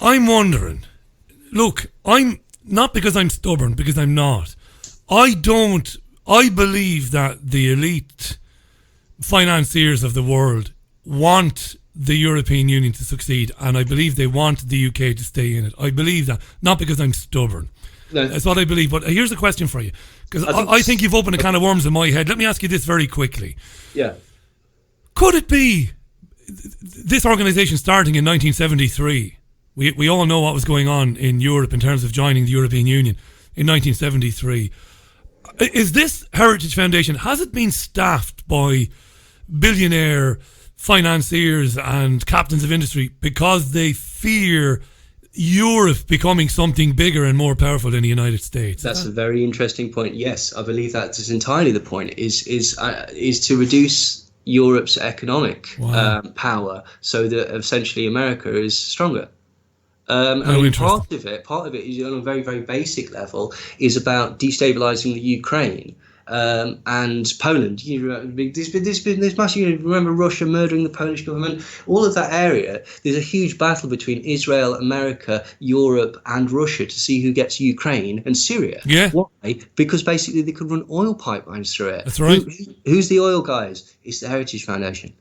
I'm wondering, look, I'm not because I'm stubborn, because I'm not. I believe that the elite financiers of the world want the European Union to succeed, and I believe they want the UK to stay in it. I believe that, not because I'm stubborn. No. That's what I believe. But here's a question for you, because I think you've opened a can of worms in my head. Let me ask you this very quickly. Yeah. Could it be this organisation starting in 1973? We all know what was going on in Europe in terms of joining the European Union in 1973. Is this Heritage Foundation, has it been staffed by billionaire financiers and captains of industry because they fear Europe becoming something bigger and more powerful than the United States? That's a very interesting point. Yes, I believe that is entirely the point, is to reduce Europe's economic power so that essentially America is stronger. Part of it is on a very, very basic level is about destabilizing the Ukraine and Poland. There's massive. Remember Russia murdering the Polish government? All of that area. There's a huge battle between Israel, America, Europe, and Russia to see who gets Ukraine and Syria. Yeah. Why? Because basically they could run oil pipelines through it. That's right. Who's the oil guys? It's the Heritage Foundation.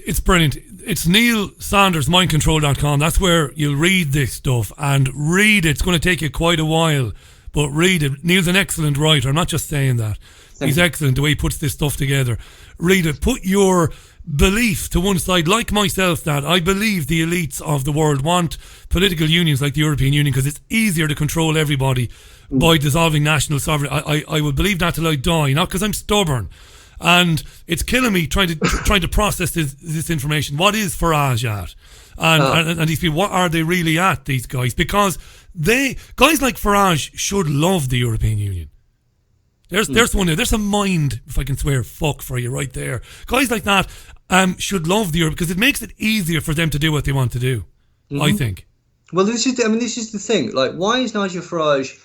It's brilliant. It's Neil Sanders, mindcontrol.com. That's where you'll read this stuff and read it. It's going to take you quite a while. but read it. Neil's an excellent writer. I'm not just saying that. He's excellent the way he puts this stuff together. Read it. Put your belief to one side, like myself, that I believe the elites of the world want political unions like the European Union because it's easier to control everybody by dissolving national sovereignty. I will believe that till I die, not because I'm stubborn. And it's killing me trying to process this information. What is Farage at? And these people, what are they really at, these guys? Because guys like Farage should love the European Union. There's one there. There's a mind, if I can swear, fuck for you right there. Guys like that should love the Europe because it makes it easier for them to do what they want to do. I think. Well, this is the thing. Like, why is Nigel Farage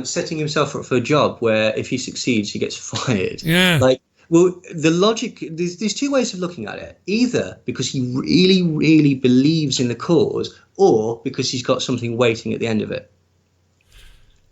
setting himself up for a job where if he succeeds, he gets fired? Yeah. Like, well, the logic. There's two ways of looking at it. Either because he really, really believes in the cause, or because he's got something waiting at the end of it.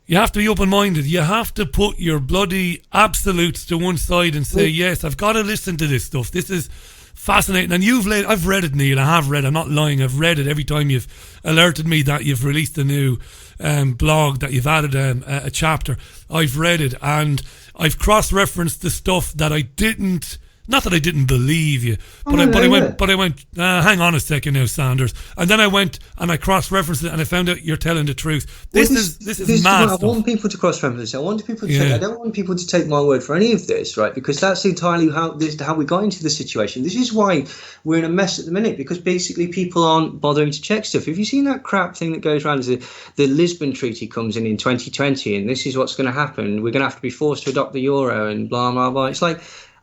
You have to be open-minded. You have to put your bloody absolutes to one side and say, yes, I've got to listen to this stuff. This is fascinating. And I've read it, Neil. I have read it. I'm not lying. I've read it every time you've alerted me that you've released a new blog, that you've added a chapter. I've read it and I've cross-referenced the stuff that I didn't... Not that I didn't believe you, but I went. Hang on a second now, Sanders. And then I went and I cross-referenced it, and I found out you're telling the truth. This is mad stuff. I want people to cross-reference it. I want people to take. I don't want people to take my word for any of this, right? Because that's entirely how we got into the situation. This is why we're in a mess at the minute, because basically people aren't bothering to check stuff. Have you seen that crap thing that goes around as the Lisbon Treaty comes in 2020, and this is what's going to happen? We're going to have to be forced to adopt the euro, and blah blah blah. It's like.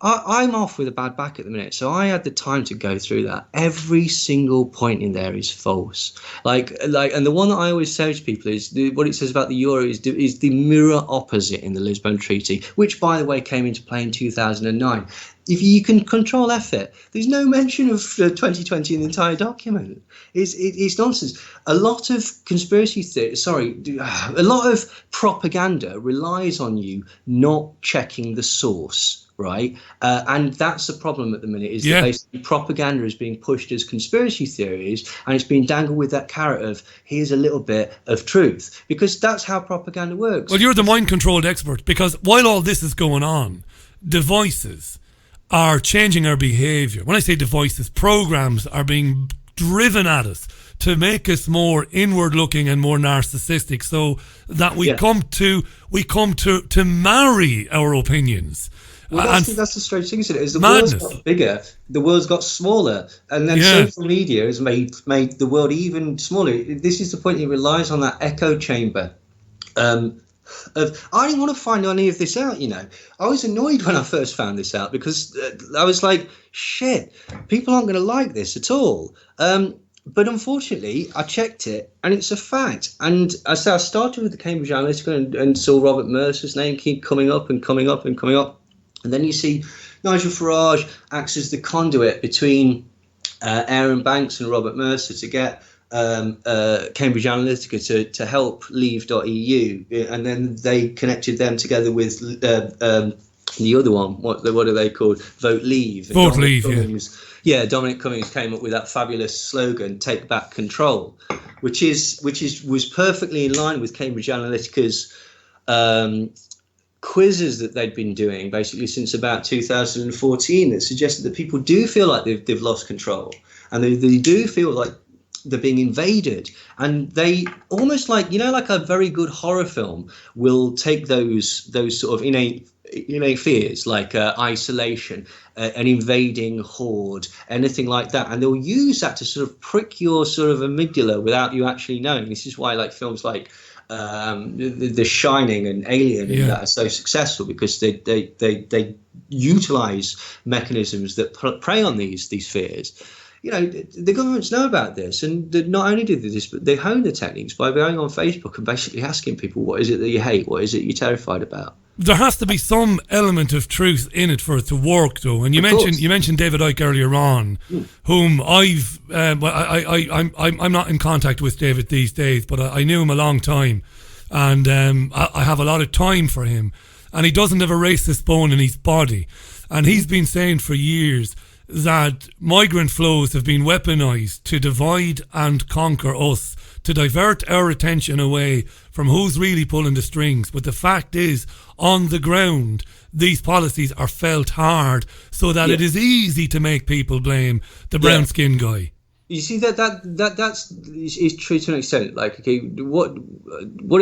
I'm off with a bad back at the minute, so I had the time to go through that. Every single point in there is false. And the one that I always say to people is what it says about the euro is the mirror opposite in the Lisbon Treaty, which, by the way, came into play in 2009. If you can control F it, there's no mention of 2020 in the entire document. It's nonsense. A lot of a lot of propaganda relies on you not checking the source. Right, and that's the problem at the minute. That basically propaganda is being pushed as conspiracy theories, and it's being dangled with that carrot of here's a little bit of truth, because that's how propaganda works. Well, you're the mind-controlled expert, because while all this is going on, devices are changing our behaviour. When I say devices, programs are being driven at us to make us more inward-looking and more narcissistic, so that we come to marry our opinions. Well, that's the strange thing, isn't it? Is the world's got bigger, the world's got smaller, and then social media has made the world even smaller. This is the point. It relies on that echo chamber. I didn't want to find any of this out. I was annoyed when I first found this out because I was like, shit, people aren't going to like this at all. But unfortunately, I checked it, and it's a fact. And I started with the Cambridge Analytica and saw Robert Mercer's name keep coming up and coming up and coming up. And then you see Nigel Farage acts as the conduit between Aaron Banks and Robert Mercer to get Cambridge Analytica to help Leave.eu. And then they connected them together with the other one. What are they called? Vote Leave. Vote Leave, yeah. Dominic Cummings came up with that fabulous slogan, "Take Back Control," which was perfectly in line with Cambridge Analytica's quizzes that they'd been doing basically since about 2014 that suggested that people do feel like they've lost control, and they do feel like they're being invaded, and they almost like a very good horror film will take those sort of innate fears like isolation, an invading horde, anything like that, and they'll use that to sort of prick your sort of amygdala without you actually knowing. This is why like films like The Shining and Alien and that are so successful, because they utilize mechanisms that prey on these fears. The governments know about this, and not only do they this, but they hone the techniques by going on Facebook and basically asking people, what is it that you hate? What is it you're terrified about? There has to be some element of truth in it for it to work, though. And you mentioned David Icke earlier on, whom I'm not in contact with David these days, but I knew him a long time, and I have a lot of time for him. And he doesn't have a racist bone in his body, and he's been saying for years that migrant flows have been weaponized to divide and conquer us, to divert our attention away from who's really pulling the strings. But the fact is, on the ground, these policies are felt hard, so that it is easy to make people blame the brown skin guy. You see that's true to an extent. Like, okay, what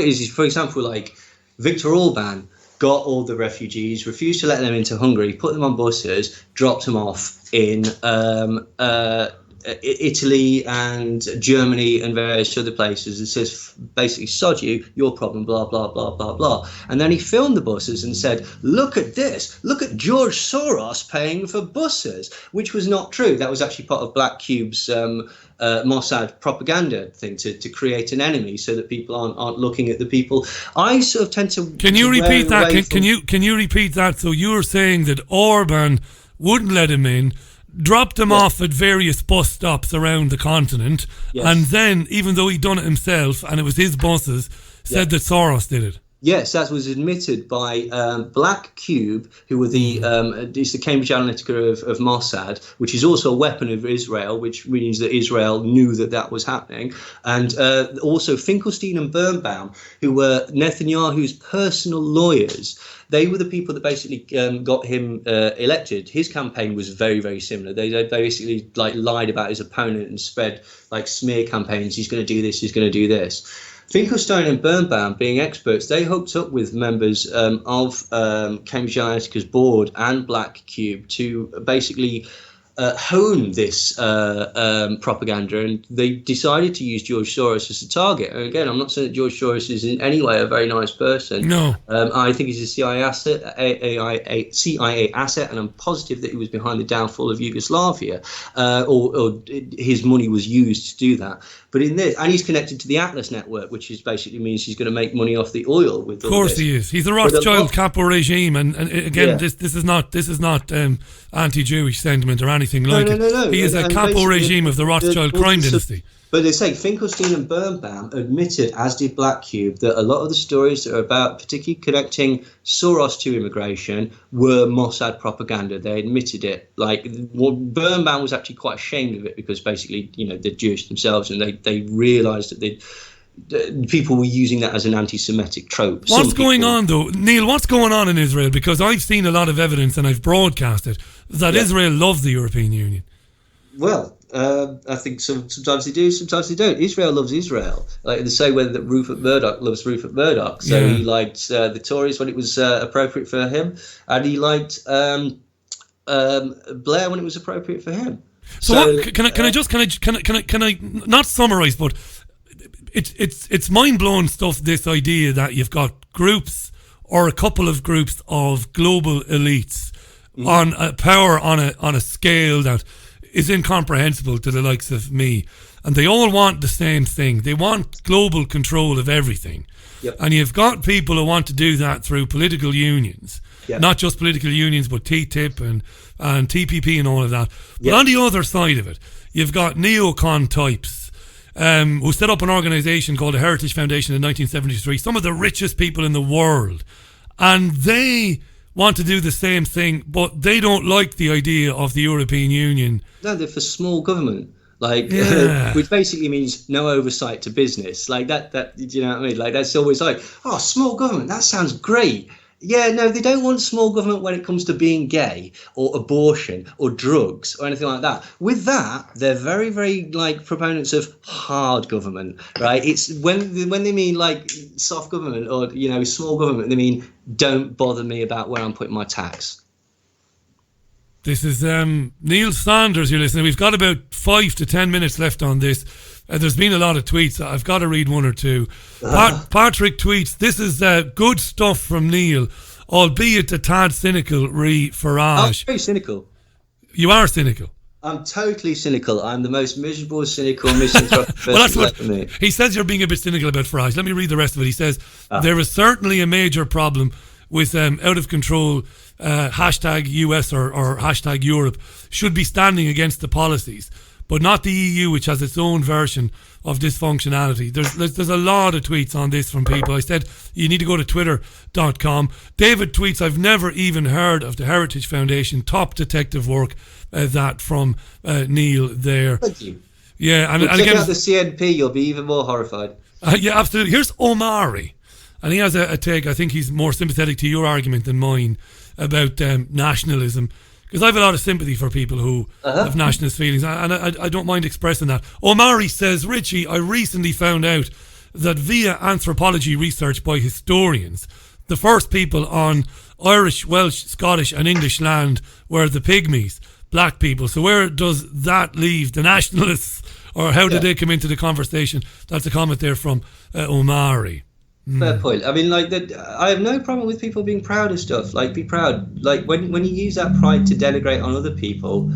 it is, for example, like Viktor Orban got all the refugees, refused to let them into Hungary, put them on buses, dropped them off in Italy and Germany and various other places, and says basically, sod you, your problem, blah, blah, blah, blah, blah. And then he filmed the buses and said, look at this, look at George Soros paying for buses, which was not true. That was actually part of Black Cube's Mossad propaganda thing to create an enemy so that people aren't looking at the people. I sort of tend to... Can you repeat that? Can you repeat that? So you're saying that Orban wouldn't let him in, dropped him off at various bus stops around the continent, and then, even though he'd done it himself and it was his buses, said that Soros did it. Yes, that was admitted by Black Cube, who were is the Cambridge Analytica of Mossad, which is also a weapon of Israel, which means that Israel knew that was happening. And also Finkelstein and Birnbaum, who were Netanyahu's personal lawyers. They were the people that basically got him elected. His campaign was very, very similar. They basically lied about his opponent and spread smear campaigns. He's going to do this, he's going to do this. Finkelstein and Birnbaum, being experts, they hooked up with members of Cambridge Analytica's board and Black Cube to basically hone this propaganda, and they decided to use George Soros as a target. And again, I'm not saying that George Soros is in any way a very nice person. No. I think he's a CIA asset, and I'm positive that he was behind the downfall of Yugoslavia, or his money was used to do that. But in this, and he's connected to the Atlas network, which is basically means he's going to make money off the oil. With of course, he is. He's a Rothschild capo regime, and again, this is not anti-Jewish sentiment or anything like it. No. He is a capo regime of the Rothschild crime dynasty. But they say Finkelstein and Birnbaum admitted, as did Black Cube, that a lot of the stories that are about particularly connecting Soros to immigration were Mossad propaganda. They admitted it. Birnbaum was actually quite ashamed of it because basically, they're Jewish themselves, and they realised that people were using that as an anti-Semitic trope. What's going on, though? Neil, what's going on in Israel? Because I've seen a lot of evidence, and I've broadcast it, that Israel loves the European Union. Well, I think sometimes they do, sometimes they don't. Israel loves Israel. Like the same way that Rupert Murdoch loves Rupert Murdoch. So he liked the Tories when it was appropriate for him, and he liked Blair when it was appropriate for him. So can I not summarize, but it's mind blowing stuff. This idea that you've got groups or a couple of groups of global elites on power on a scale that is incomprehensible to the likes of me, and they all want the same thing. They want global control of everything. And you've got people who want to do that through political unions, not just political unions, but TTIP and TPP and all of that. But on the other side of it, you've got neocon types who set up an organisation called the Heritage Foundation in 1973, some of the richest people in the world, and they want to do the same thing, but they don't like the idea of the European Union. No, they're for small government, which basically means no oversight to business. Like that, you know what I mean? Like that's always small government, that sounds great. Yeah, no, they don't want small government when it comes to being gay or abortion or drugs or anything like that. With that, they're very, very proponents of hard government, right? It's when they mean soft government or small government, they mean don't bother me about where I'm putting my tax. This is Neil Sanders you're listening. We've got about 5 to 10 minutes left on this. There's been a lot of tweets. I've got to read one or two. Patrick tweets, this is good stuff from Neil, albeit a tad cynical Farage. I'm very cynical. You are cynical. I'm totally cynical. I'm the most miserable, cynical, misanthropic person that's what for me. He says you're being a bit cynical about Farage. Let me read the rest of it. He says, there is certainly a major problem with out of control hashtag US or hashtag Europe should be standing against the policies, but not the EU, which has its own version of dysfunctionality. There's a lot of tweets on this from people. I said you need to go to twitter.com. David tweets, I've never even heard of the Heritage Foundation. Top detective work, that from Neil there. Thank you. Yeah, and check again, out the CNP, you'll be even more horrified. Yeah, absolutely. Here's Omari, and he has a take. I think he's more sympathetic to your argument than mine about nationalism, because I have a lot of sympathy for people who have nationalist feelings, and I don't mind expressing that. Omari says, Richie, I recently found out that via anthropology research by historians, the first people on Irish, Welsh, Scottish and English land were the pygmies, black people. So where does that leave the nationalists, or how did they come into the conversation? That's a comment there from Omari. Fair point. I mean, I have no problem with people being proud of stuff. Like, be proud. Like, when you use that pride to denigrate on other people,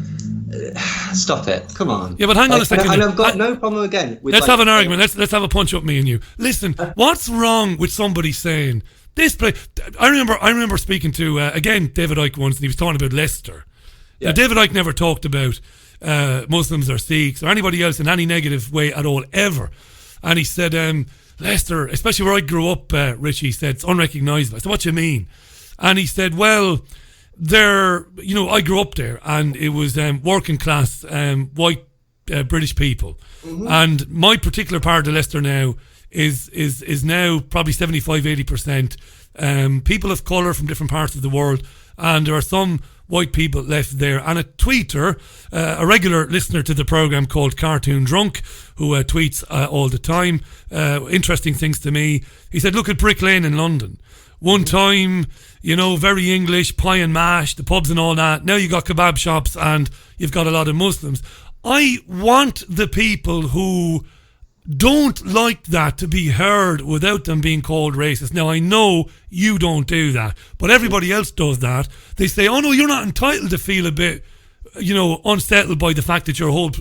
stop it. Come on. Yeah, but hang on a second. And I've got no problem again with. Let's have an argument. Let's have a punch up, me and you. Listen, what's wrong with somebody saying this place? I remember speaking to again David Icke once, and he was talking about Leicester. Yeah. Now, David Icke never talked about Muslims or Sikhs or anybody else in any negative way at all ever, and he said. Leicester, especially where I grew up, Richie said, it's unrecognisable. I said, what do you mean? And he said, well, I grew up there, and it was working class, white British people. Mm-hmm. And my particular part of Leicester now is now probably 75-80% people of colour from different parts of the world, and there are some white people left there. And a tweeter, a regular listener to the programme called Cartoon Drunk, who tweets all the time, interesting things to me. He said, look at Brick Lane in London. One time, very English, pie and mash, the pubs and all that. Now you got kebab shops and you've got a lot of Muslims. I want the people who don't like that to be heard without them being called racist. Now, I know you don't do that, but everybody else does that. They say, oh no, you're not entitled to feel a bit, unsettled by the fact that your whole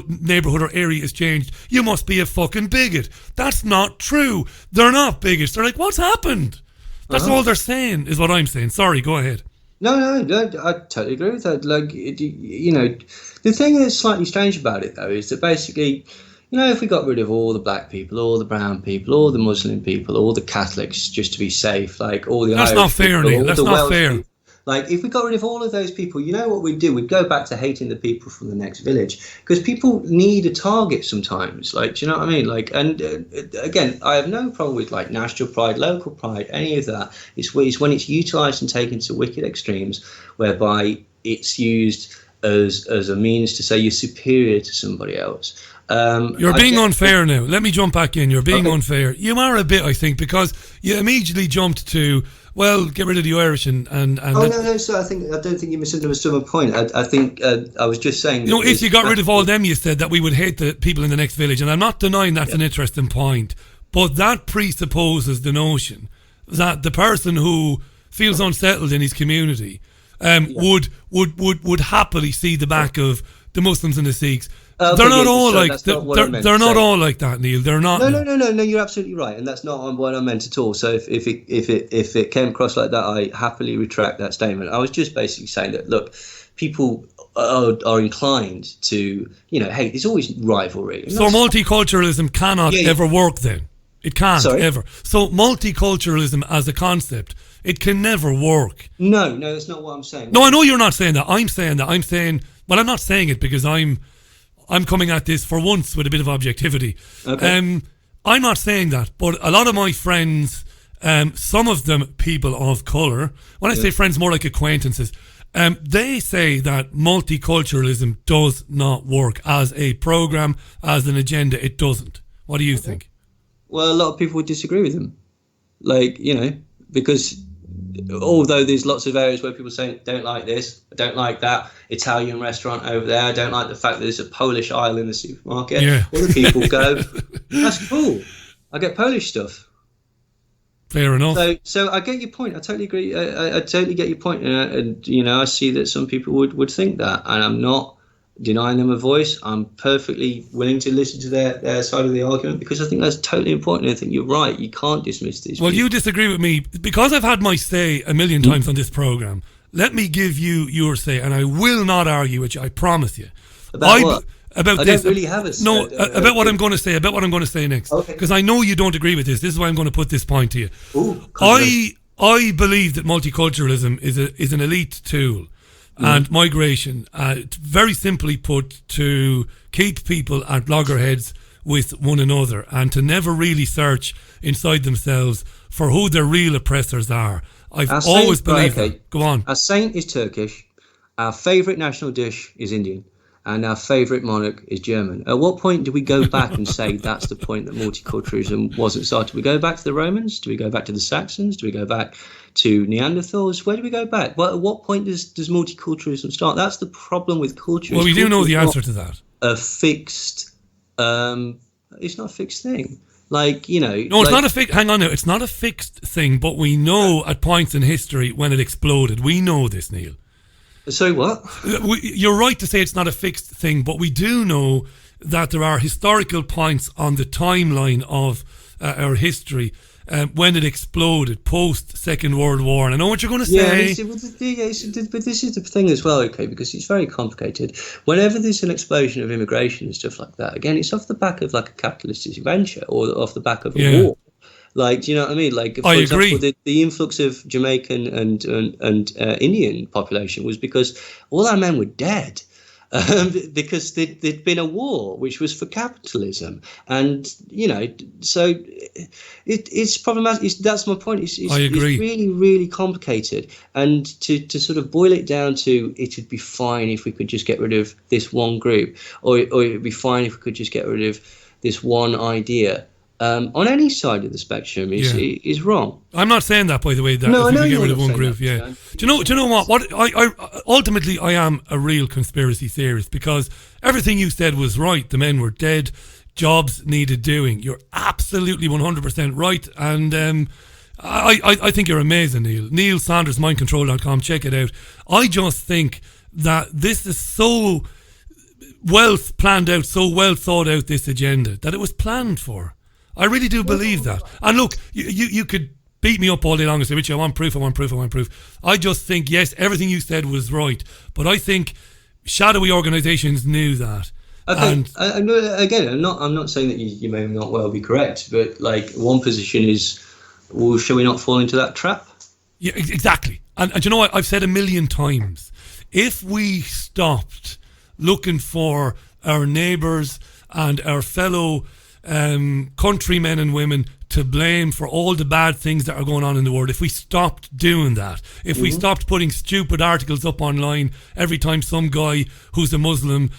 neighbourhood or area has changed. You must be a fucking bigot. That's not true. They're not bigots. They're like, what's happened? That's all they're saying, is what I'm saying. Sorry, go ahead. No, I totally agree with that. Like, the thing that's slightly strange about it, though, is that basically, if we got rid of all the black people, all the brown people, all the Muslim people, all the Catholics, just to be safe, like all the That's Irish not fair, people, Neil. That's not fair. People, like, if we got rid of all of those people, you know what we'd do? We'd go back to hating the people from the next village, because people need a target sometimes. Like, do you know what I mean? Like, and again, I have no problem with like national pride, local pride, any of that. It's when it's utilised and taken to wicked extremes, whereby it's used as a means to say you're superior to somebody else. You're being unfair now. Let me jump back in. You're being unfair. You are a bit, I think, because you immediately jumped to, well, get rid of the Irish and no. So I don't think you misunderstood my point. I think I was just saying. If you got rid of all them, you said that we would hate the people in the next village, and I'm not denying that's an interesting point, but that presupposes the notion that the person who feels unsettled in his community would happily see the back of the Muslims and the Sikhs. They're not all like they're not all like that, Neil. They're not. No. You're absolutely right, and that's not what I meant at all. So if it came across like that, I happily retract that statement. I was just basically saying that look, people are inclined to hey, there's always rivalry. So multiculturalism cannot ever work. Then it can't ever. So multiculturalism as a concept, it can never work. No, that's not what I'm saying. No, I know you're not saying that. I'm saying that. Well, I'm not saying it because I'm coming at this for once with a bit of objectivity. Okay. I'm not saying that, but a lot of my friends, some of them people of colour, when I say friends, more like acquaintances, they say that multiculturalism does not work as a programme, as an agenda. It doesn't. What do you think? Well, a lot of people would disagree with them. Like, because although there's lots of areas where people say, don't like this, I don't like that, Italian restaurant over there, I don't like the fact that there's a Polish aisle in the supermarket. Yeah. Other people go, that's cool, I get Polish stuff. Fair enough. So I get your point. I totally agree. I totally get your point. And I see that some people would think that, and I'm not denying them a voice. I'm perfectly willing to listen to their side of the argument, because I think that's totally important. I think you're right. You can't dismiss these people. You disagree with me because I've had my say a million times on this programme. Let me give you your say, and I will not argue with you. I promise you. About what? About I this. don't really have a no, about what I'm going to say. About what I'm going to say next. Okay. Because I know you don't agree with this. This is why I'm going to put this point to you. Ooh, I believe that multiculturalism is an elite tool. and migration, very simply put, to keep people at loggerheads with one another and to never really search inside themselves for who their real oppressors are. I've always believed that. Go on. Our saint is Turkish, our favourite national dish is Indian, and our favourite monarch is German. At what point do we go back and say that's the point that multiculturalism wasn't started? Do we go back to the Romans? Do we go back to the Saxons? Do we go back to Neanderthals? Where do we go back? Well, at what point does multiculturalism start? That's the problem with culture. Well, we do know the answer to that. A fixed... it's not a fixed thing. Like, you know... No, it's not a fixed... Hang on now. It's not a fixed thing, but we know at points in history when it exploded. We know this, Neil. Sorry, what? You're right to say it's not a fixed thing, but we do know that there are historical points on the timeline of our history when it exploded post Second World War. And I know what you're going to say. But this is the thing as well, okay, because it's very complicated. Whenever there's an explosion of immigration and stuff like that, again, it's off the back of like a capitalist venture or off the back of a war. Like, do you know what I mean? Like, for example, the influx of Jamaican and Indian population was because all our men were dead. Because there'd been a war which was for capitalism, and you know, so it's problematic. That's my point. It's really, really complicated, and to sort of boil it down to it'd be fine if we could just get rid of this one group, or it'd be fine if we could just get rid of this one idea. On any side of the spectrum is wrong. I'm not saying that, by the way. That if we get rid of one group, Do you know what? What I ultimately I am a real conspiracy theorist, because everything you said was right. The men were dead. Jobs needed doing. You're absolutely 100% right, and I think you're amazing, Neil. NeilSandersMindControl.com. Check it out. I just think that this is so well planned out, so well thought out, this agenda, that it was planned for. I really do believe that. And look, you could beat me up all day long and say, Richie, I want proof. I just think, yes, everything you said was right. But I think shadowy organisations knew that. Okay, again, I'm not saying that you may not well be correct, but like one position is, well, shall we not fall into that trap? Yeah, exactly. And you know what? I've said a million times, if we stopped looking for our neighbours and our fellow countrymen and women to blame for all the bad things that are going on in the world, if we stopped doing that, if we stopped putting stupid articles up online every time some guy who's a Muslim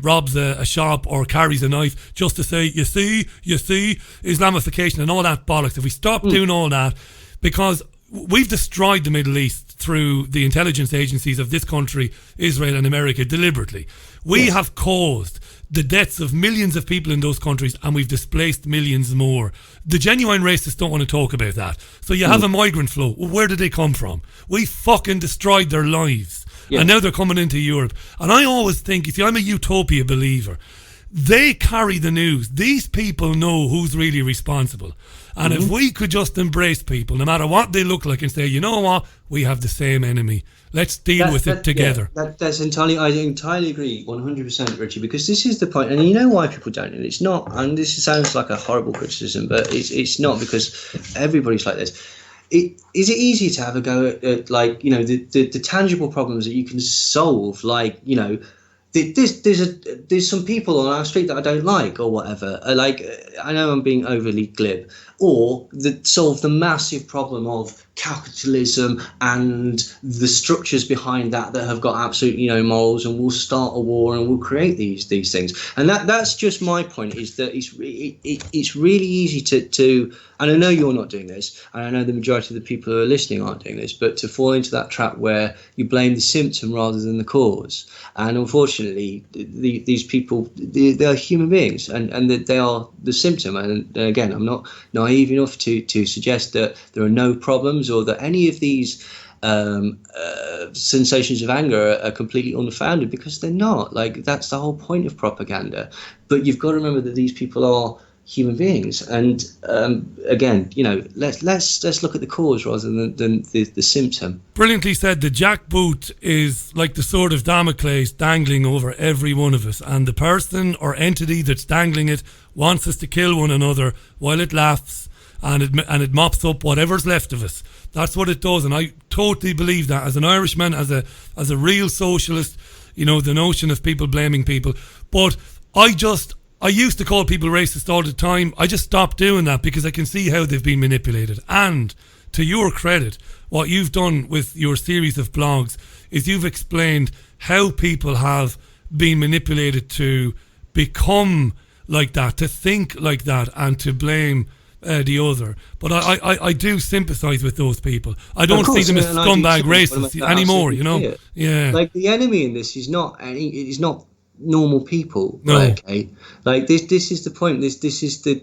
robs a shop or carries a knife, just to say, you see, Islamification and all that bollocks, if we stopped doing all that, because we've destroyed the Middle East through the intelligence agencies of this country, Israel and America, deliberately. We have caused the deaths of millions of people in those countries, and we've displaced millions more. The genuine racists don't want to talk about that. So you have a migrant flow. Well, where did they come from? We fucking destroyed their lives. And now they're coming into Europe. And I always think, you see, I'm a utopia believer. They carry the news. These people know who's really responsible. And if we could just embrace people, no matter what they look like, and say, you know what, we have the same enemy. Let's deal with it together. That's entirely. I entirely agree, 100%, Richie. Because this is the point, and you know why people don't. And it's not. And this sounds like a horrible criticism, but it's not, because everybody's like this. Is it easy to have a go at like, you know, the tangible problems that you can solve, like, you know, there's some people on our street that I don't like or whatever. Like, I know I'm being overly glib. Or solve the massive problem of capitalism and the structures behind that have got absolutely no morals, and we'll start a war and we'll create these things. And that's just my point, is that it's really easy to, and I know you're not doing this, and I know the majority of the people who are listening aren't doing this, but to fall into that trap where you blame the symptom rather than the cause. And unfortunately, these people, they are human beings, and they are the symptom. And again, I'm not naive enough to suggest that there are no problems, or that any of these sensations of anger are completely unfounded, because they're not. Like, that's the whole point of propaganda. But you've got to remember that these people are human beings, and again, you know, let's look at the cause rather than the symptom. Brilliantly said. The jackboot is like the sword of Damocles dangling over every one of us, and the person or entity that's dangling it wants us to kill one another while it laughs and it mops up whatever's left of us. That's what it does, and I totally believe that as an Irishman, as a real socialist. You know, the notion of people blaming people. But I used to call people racist all the time. I just stopped doing that because I can see how they've been manipulated. And to your credit, what you've done with your series of blogs is you've explained how people have been manipulated to become like that, to think like that, and to blame the other. But I do sympathise with those people. I don't see them as scumbag racists anymore, you know. Yeah. Like, the enemy in this is not normal people. No. Right, okay. Like, this is the point. This is the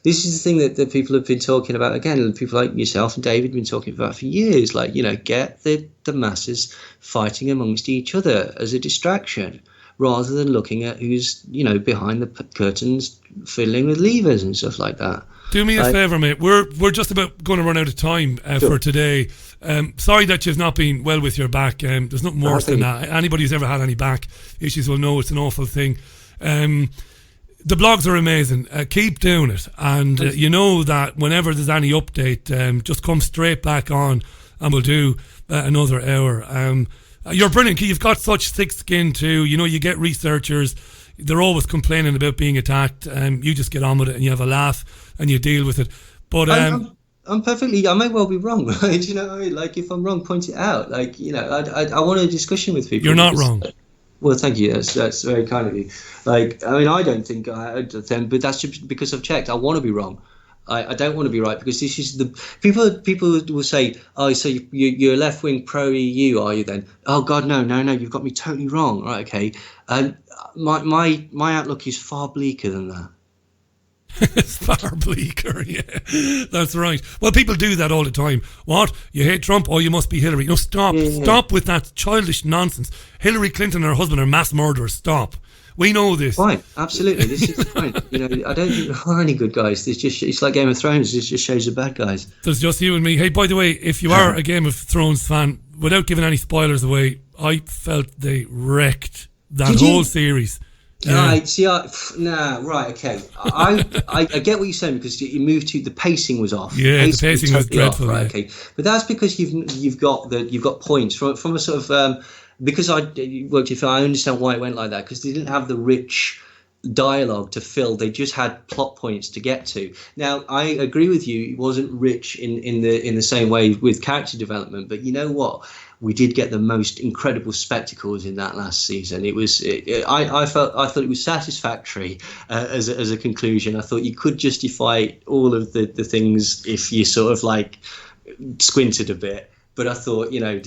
thing that people have been talking about. Again, people like yourself and David have been talking about for years. Like, you know, get the masses fighting amongst each other as a distraction, rather than looking at who's, you know, behind the curtains fiddling with levers and stuff like that. Do me a favour, mate. We're just about going to run out of time for today. Sorry that you've not been well with your back. There's nothing worse than that. Anybody who's ever had any back issues will know it's an awful thing. The blogs are amazing. Keep doing it. And you know that whenever there's any update, just come straight back on and we'll do another hour. You're brilliant. You've got such thick skin too. You know, you get researchers, they're always complaining about being attacked. You just get on with it and you have a laugh and you deal with it. But I'm perfectly. I may well be wrong, right? You know what I mean? Like, if I'm wrong, point it out. Like, you know, I want a discussion with people. You're not wrong. Well, thank you. That's very kind of you. Like, I mean, I don't think I them, but that's just because I've checked. I want to be wrong. I don't want to be right, because this is the people will say, oh, so you're left wing pro EU, are you then? Oh God, no, you've got me totally wrong. Right, okay. And my outlook is far bleaker than that. It's far bleaker, yeah. That's right. Well, people do that all the time. What? You hate Trump? Oh, you must be Hillary. No, stop. Yeah. Stop with that childish nonsense. Hillary Clinton and her husband are mass murderers. Stop. We know this. Fine, absolutely. This is fine. You know, I don't think there are any good guys. It's like Game of Thrones. It just shows the bad guys. There's just you and me. Hey, by the way, if you are a Game of Thrones fan, without giving any spoilers away, I felt they wrecked that whole series. Yeah. Right, see, right, okay. I get what you're saying, because you moved to the pacing was off. Yeah, the pacing was dreadful. Off, right, okay, but that's because you've got points from a sort of because I worked with. I understand why it went like that, because they didn't have the rich dialogue to fill. They just had plot points to get to. Now, I agree with you. It wasn't rich in the same way with character development, but you know what? We did get the most incredible spectacles in that last season. I thought it was satisfactory as a conclusion. I thought you could justify all of the things if you sort of like squinted a bit. But I thought, you know,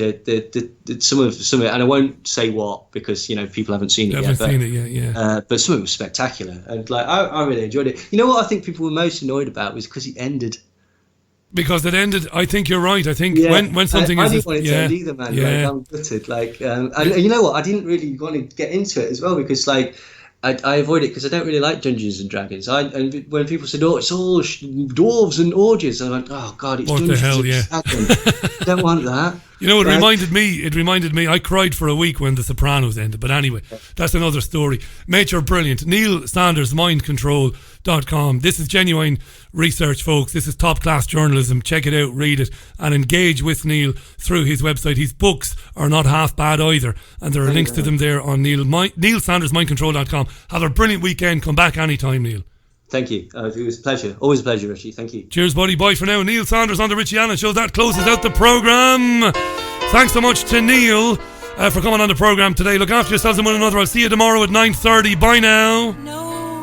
some of it, and I won't say what, because, you know, people haven't seen it yet. But some of it was spectacular, and like I really enjoyed it. You know what I think people were most annoyed about was because it ended. Because it ended, I think you're right. I think when something I didn't want it to end either, man. Yeah. Like, I'm gutted. Like, and you know what? I didn't really want to get into it as well, because like I avoid it because I don't really like Dungeons and Dragons. And when people said, "Oh, it's all dwarves and orgies," I went, "Oh God, it's what Dungeons the hell, and Dragons." Don't want that. You know, it reminded me. I cried for a week when The Sopranos ended. But anyway, that's another story. Mate, you're brilliant. Neil Sanders, mindcontrol.com. This is genuine research, folks. This is top class journalism. Check it out, read it, and engage with Neil through his website. His books are not half bad either, and there are links to them there on Neil Sanders, mindcontrol.com. Have a brilliant weekend. Come back anytime, Neil. Thank you. It was a pleasure. Always a pleasure, Richie. Thank you. Cheers, buddy. Bye for now. Neil Sanders on the Richie Allen Show. That closes out the programme. Thanks so much to Neil for coming on the programme today. Look after yourselves and one another. I'll see you tomorrow at 9:30. Bye now.